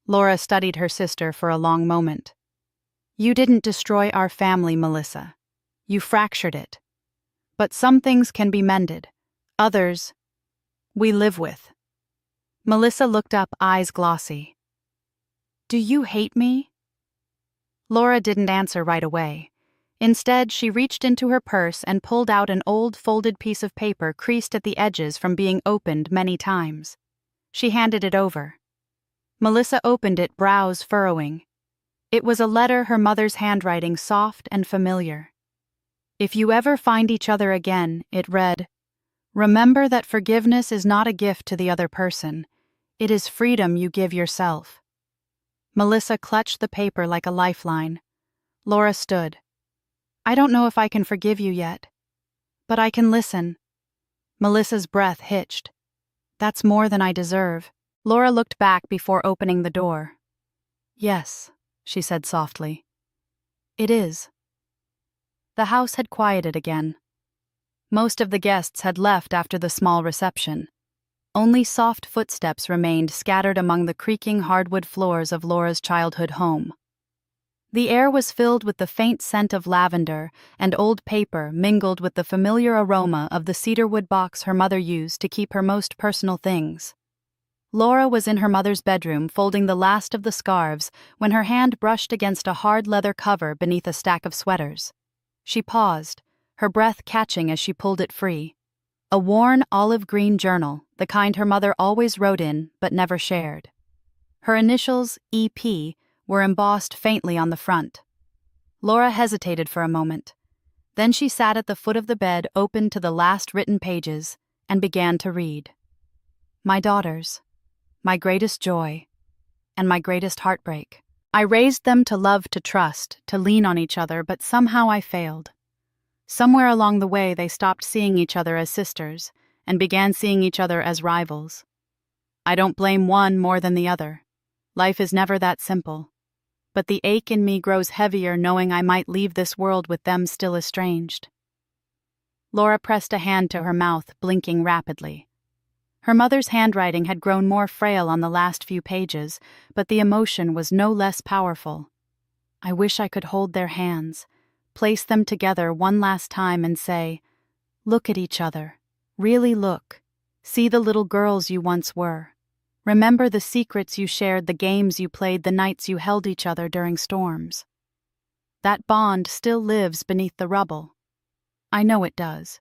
Laura studied her sister for a long moment. "You didn't destroy our family, Melissa. You fractured it. But some things can be mended. Others, we live with." Melissa looked up, eyes glossy. "Do you hate me?" Laura didn't answer right away. Instead, she reached into her purse and pulled out an old folded piece of paper creased at the edges from being opened many times. She handed it over. Melissa opened it, brows furrowing. It was a letter, her mother's handwriting soft and familiar. "If you ever find each other again," it read, "remember that forgiveness is not a gift to the other person. It is freedom you give yourself." Melissa clutched the paper like a lifeline. Laura stood. "I don't know if I can forgive you yet, but I can listen." Melissa's breath hitched. "That's more than I deserve." Laura looked back before opening the door. "Yes," she said softly. "It is." The house had quieted again. Most of the guests had left after the small reception. Only soft footsteps remained scattered among the creaking hardwood floors of Laura's childhood home. The air was filled with the faint scent of lavender and old paper mingled with the familiar aroma of the cedarwood box her mother used to keep her most personal things. Laura was in her mother's bedroom folding the last of the scarves when her hand brushed against a hard leather cover beneath a stack of sweaters. She paused, her breath catching as she pulled it free. A worn olive-green journal, the kind her mother always wrote in but never shared. Her initials, EP, were embossed faintly on the front. Laura hesitated for a moment. Then she sat at the foot of the bed, open to the last written pages, and began to read. "My daughters, my greatest joy, and my greatest heartbreak. I raised them to love, to trust, to lean on each other, but somehow I failed. Somewhere along the way they stopped seeing each other as sisters and began seeing each other as rivals. I don't blame one more than the other. Life is never that simple. But the ache in me grows heavier knowing I might leave this world with them still estranged." Laura pressed a hand to her mouth, blinking rapidly. Her mother's handwriting had grown more frail on the last few pages, but the emotion was no less powerful. "I wish I could hold their hands, place them together one last time and say, 'Look at each other. Really look. See the little girls you once were. Remember the secrets you shared, the games you played, the nights you held each other during storms.' That bond still lives beneath the rubble. I know it does.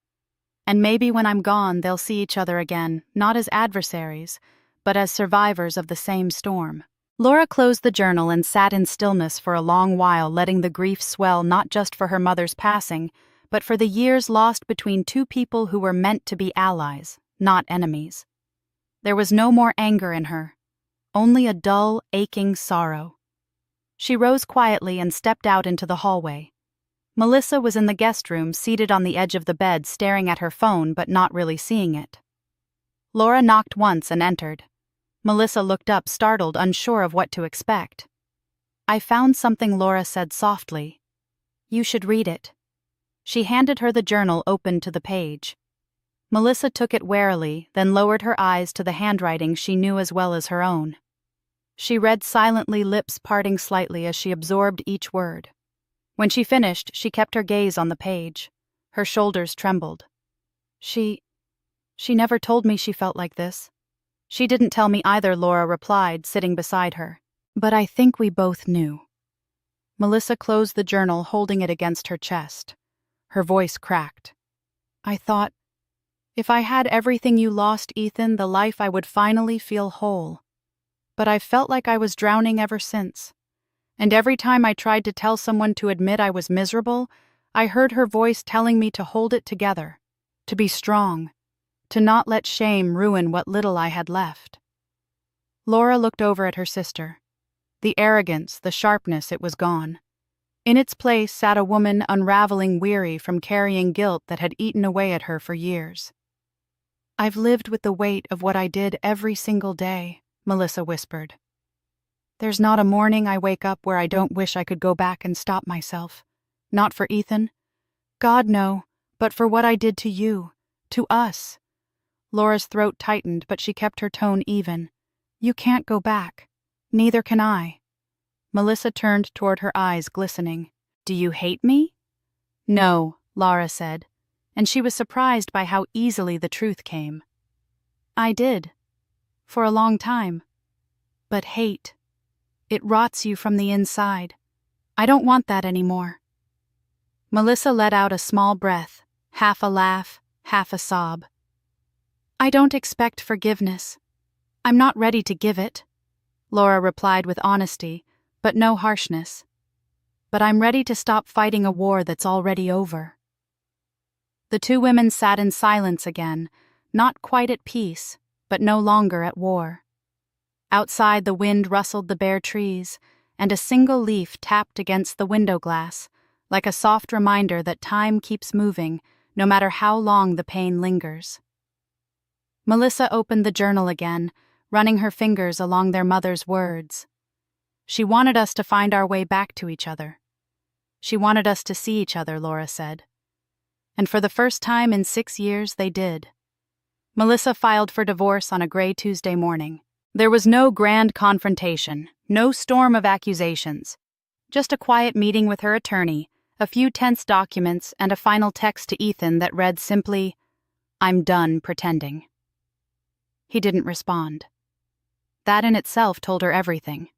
And maybe when I'm gone, they'll see each other again, not as adversaries, but as survivors of the same storm." Laura closed the journal and sat in stillness for a long while, letting the grief swell not just for her mother's passing, but for the years lost between two people who were meant to be allies, not enemies. There was no more anger in her, only a dull, aching sorrow. She rose quietly and stepped out into the hallway. Melissa was in the guest room, seated on the edge of the bed, staring at her phone but not really seeing it. Laura knocked once and entered. Melissa looked up, startled, unsure of what to expect. "I found something," Laura said softly. "You should read it." She handed her the journal, open to the page. Melissa took it warily, then lowered her eyes to the handwriting she knew as well as her own. She read silently, lips parting slightly as she absorbed each word. When she finished, she kept her gaze on the page. Her shoulders trembled. She never told me she felt like this." "She didn't tell me either," Laura replied, sitting beside her. "But I think we both knew." Melissa closed the journal, holding it against her chest. Her voice cracked. "I thought, if I had everything you lost, Ethan, the life I would finally feel whole. But I've felt like I was drowning ever since. And every time I tried to tell someone to admit I was miserable, I heard her voice telling me to hold it together, to be strong, to not let shame ruin what little I had left." Laura looked over at her sister. The arrogance, the sharpness, it was gone. In its place sat a woman unraveling, weary from carrying guilt that had eaten away at her for years. "I've lived with the weight of what I did every single day," Melissa whispered. "There's not a morning I wake up where I don't wish I could go back and stop myself. Not for Ethan. God, no, but for what I did to you, to us." Laura's throat tightened, but she kept her tone even. "You can't go back. Neither can I." Melissa turned toward her, eyes glistening. "Do you hate me?" "No," Laura said, and she was surprised by how easily the truth came. "I did. For a long time. But hate. It rots you from the inside. I don't want that anymore." Melissa let out a small breath, half a laugh, half a sob. "I don't expect forgiveness. I'm not ready to give it," Laura replied with honesty, but no harshness. "But I'm ready to stop fighting a war that's already over." The two women sat in silence again, not quite at peace, but no longer at war. Outside, the wind rustled the bare trees, and a single leaf tapped against the window glass, like a soft reminder that time keeps moving, no matter how long the pain lingers. Melissa opened the journal again, running her fingers along their mother's words. She wanted us to find our way back to each other. She wanted us to see each other, Laura said. And for the first time in 6 years, they did. Melissa filed for divorce on a gray Tuesday morning. There was no grand confrontation, no storm of accusations. Just a quiet meeting with her attorney, a few tense documents, and a final text to Ethan that read simply, "I'm done pretending." He didn't respond. That in itself told her everything.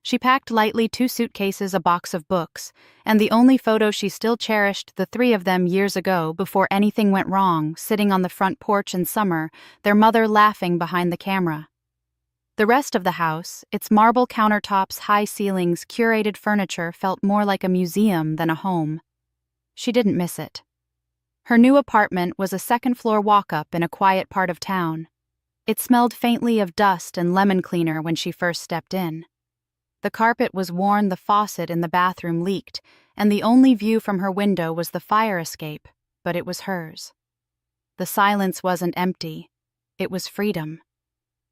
She packed lightly 2 suitcases, a box of books, and the only photo she still cherished, the 3 of them years ago before anything went wrong, sitting on the front porch in summer, their mother laughing behind the camera. The rest of the house, its marble countertops, high ceilings, curated furniture, felt more like a museum than a home. She didn't miss it. Her new apartment was a second-floor walk-up in a quiet part of town. It smelled faintly of dust and lemon cleaner when she first stepped in. The carpet was worn, the faucet in the bathroom leaked, and the only view from her window was the fire escape, but it was hers. The silence wasn't empty. It was freedom.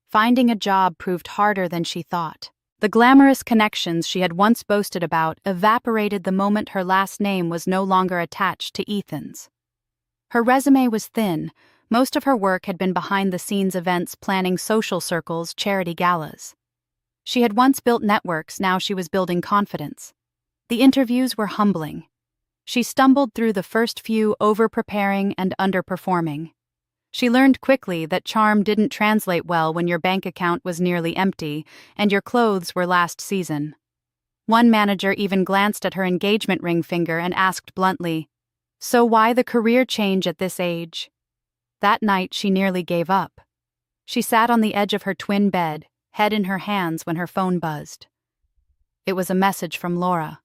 Finding a job proved harder than she thought. The glamorous connections she had once boasted about evaporated the moment her last name was no longer attached to Ethan's. Her resume was thin. Most of her work had been behind-the-scenes events, planning social circles, charity galas. She had once built networks, now she was building confidence. The interviews were humbling. She stumbled through the first few, over-preparing and underperforming. She learned quickly that charm didn't translate well when your bank account was nearly empty and your clothes were last season. One manager even glanced at her engagement ring finger and asked bluntly, "So why the career change at this age?" That night she nearly gave up. She sat on the edge of her twin bed, head in her hands when her phone buzzed. It was a message from Laura.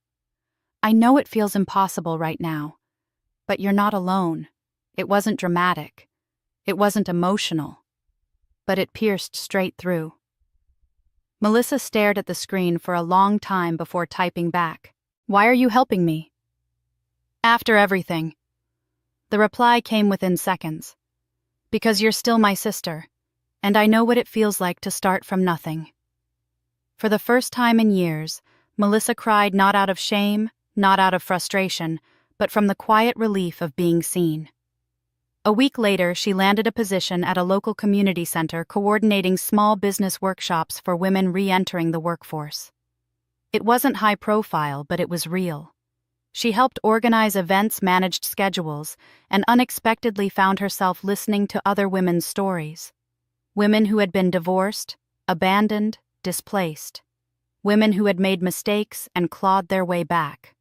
"I know it feels impossible right now, but you're not alone." It wasn't dramatic. It wasn't emotional. But it pierced straight through. Melissa stared at the screen for a long time before typing back, "Why are you helping me?" "After everything." The reply came within seconds. "Because you're still my sister, and I know what it feels like to start from nothing." For the first time in years, Melissa cried not out of shame, not out of frustration, but from the quiet relief of being seen. A week later, she landed a position at a local community center coordinating small business workshops for women re-entering the workforce. It wasn't high profile, but it was real. She helped organize events, managed schedules, and unexpectedly found herself listening to other women's stories. Women who had been divorced, abandoned, displaced. Women who had made mistakes and clawed their way back.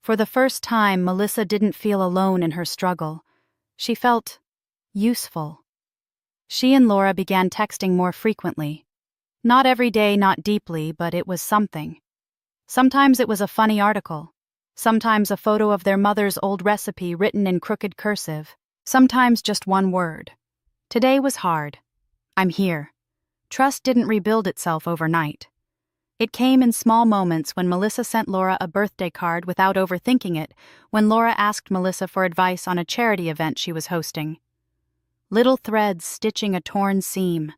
For the first time, Melissa didn't feel alone in her struggle. She felt useful. She and Laura began texting more frequently. Not every day, not deeply, but it was something. Sometimes it was a funny article. Sometimes a photo of their mother's old recipe written in crooked cursive. Sometimes just one word. Today was hard. I'm here. Trust didn't rebuild itself overnight. It came in small moments when Melissa sent Laura a birthday card without overthinking it, when Laura asked Melissa for advice on a charity event she was hosting. Little threads stitching a torn seam.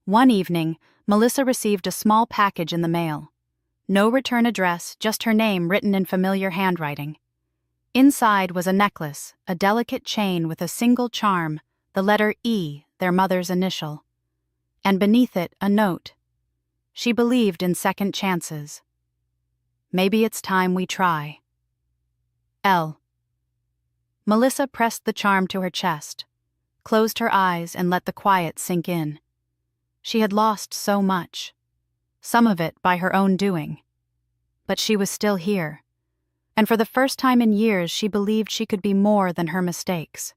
One evening, Melissa received a small package in the mail. No return address, just her name written in familiar handwriting. Inside was a necklace, a delicate chain with a single charm, the letter E, their mother's initial. And beneath it, a note. She believed in second chances. Maybe it's time we try. L. Melissa pressed the charm to her chest, closed her eyes and let the quiet sink in. She had lost so much, some of it by her own doing. But she was still here. And for the first time in years, she believed she could be more than her mistakes.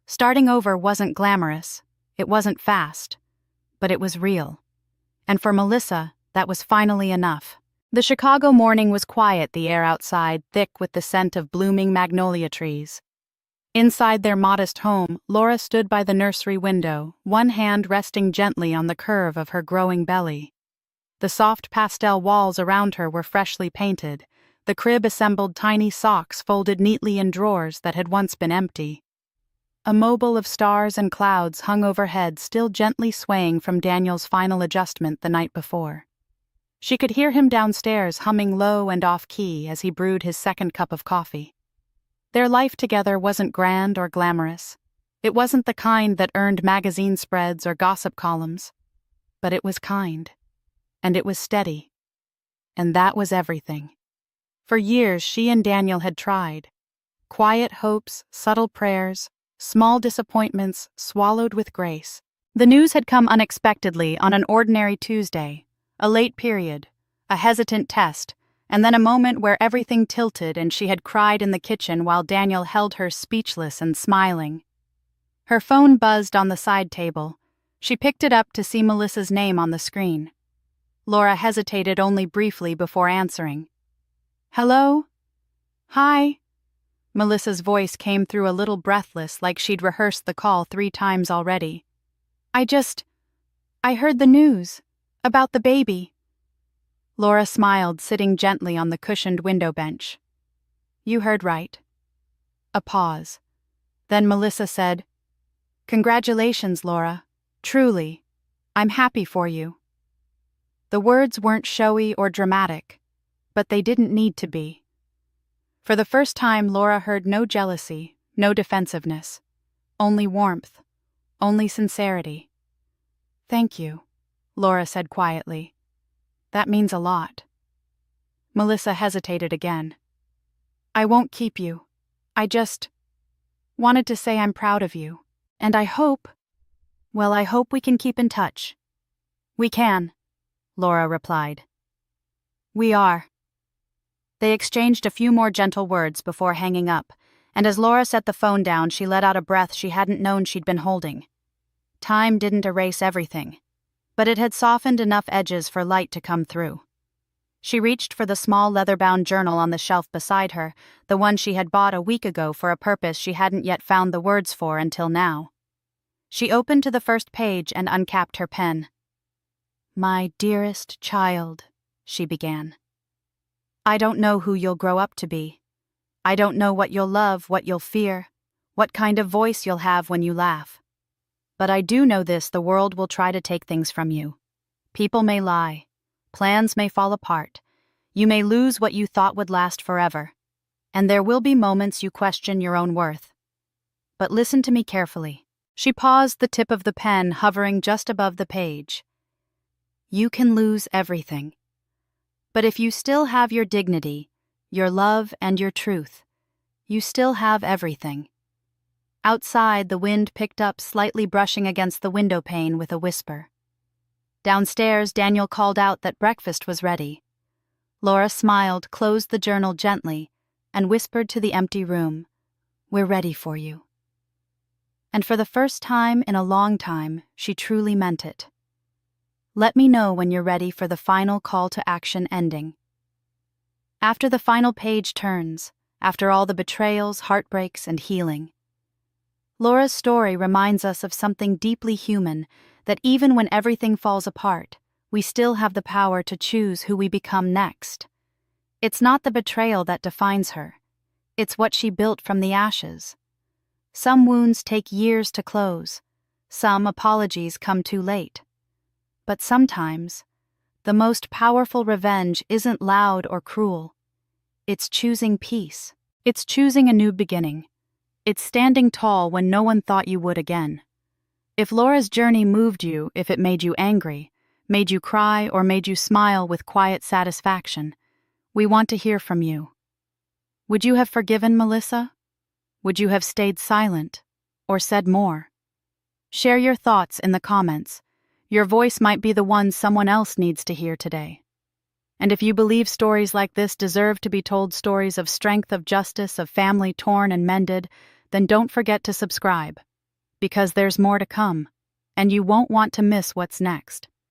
Starting over wasn't glamorous, it wasn't fast, but it was real. And for Melissa, that was finally enough. The Chicago morning was quiet, the air outside thick with the scent of blooming magnolia trees. Inside their modest home, Laura stood by the nursery window, one hand resting gently on the curve of her growing belly. The soft pastel walls around her were freshly painted, the crib assembled tiny socks folded neatly in drawers that had once been empty. A mobile of stars and clouds hung overhead, still gently swaying from Daniel's final adjustment the night before. She could hear him downstairs humming low and off-key as he brewed his second cup of coffee. Their life together wasn't grand or glamorous. It wasn't the kind that earned magazine spreads or gossip columns. But it was kind. And it was steady. And that was everything. For years, she and Daniel had tried. Quiet hopes, subtle prayers, small disappointments swallowed with grace. The news had come unexpectedly on an ordinary Tuesday, a late period, a hesitant test, and then a moment where everything tilted and she had cried in the kitchen while Daniel held her speechless and smiling. Her phone buzzed on the side table. She picked it up to see Melissa's name on the screen. Laura hesitated only briefly before answering. "Hello? Hi?" Melissa's voice came through a little breathless, like she'd rehearsed the call 3 times already. I heard the news. About the baby." Laura smiled, sitting gently on the cushioned window bench. "You heard right." A pause. Then Melissa said, "Congratulations, Laura. Truly. I'm happy for you." The words weren't showy or dramatic, but they didn't need to be. For the first time, Laura heard no jealousy, no defensiveness. Only warmth. Only sincerity. "Thank you," Laura said quietly. "That means a lot." Melissa hesitated again. "I won't keep you. I just wanted to say I'm proud of you. And I hope we can keep in touch." "We can," Laura replied. "We are." They exchanged a few more gentle words before hanging up, and as Laura set the phone down, she let out a breath she hadn't known she'd been holding. Time didn't erase everything, but it had softened enough edges for light to come through. She reached for the small leather-bound journal on the shelf beside her, the one she had bought a week ago for a purpose she hadn't yet found the words for until now. She opened to the first page and uncapped her pen. "My dearest child," she began. "I don't know who you'll grow up to be. I don't know what you'll love, what you'll fear, what kind of voice you'll have when you laugh. But I do know this: the world will try to take things from you. People may lie. Plans may fall apart. You may lose what you thought would last forever. And there will be moments you question your own worth. But listen to me carefully." She paused, the tip of the pen hovering just above the page. "You can lose everything. But if you still have your dignity, your love, and your truth, you still have everything." Outside, the wind picked up, slightly brushing against the window pane with a whisper. Downstairs, Daniel called out that breakfast was ready. Laura smiled, closed the journal gently, and whispered to the empty room, "We're ready for you." And for the first time in a long time, she truly meant it. "Let me know when you're ready for the final call to action ending." After the final page turns, after all the betrayals, heartbreaks, and healing, Laura's story reminds us of something deeply human, that even when everything falls apart, we still have the power to choose who we become next. It's not the betrayal that defines her. It's what she built from the ashes. Some wounds take years to close. Some apologies come too late. But sometimes, the most powerful revenge isn't loud or cruel. It's choosing peace. It's choosing a new beginning. It's standing tall when no one thought you would again. If Laura's journey moved you, if it made you angry, made you cry, or made you smile with quiet satisfaction, we want to hear from you. Would you have forgiven Melissa? Would you have stayed silent, or said more? Share your thoughts in the comments. Your voice might be the one someone else needs to hear today. And if you believe stories like this deserve to be told, stories of strength, of justice, of family torn and mended, then don't forget to subscribe. Because there's more to come, and you won't want to miss what's next.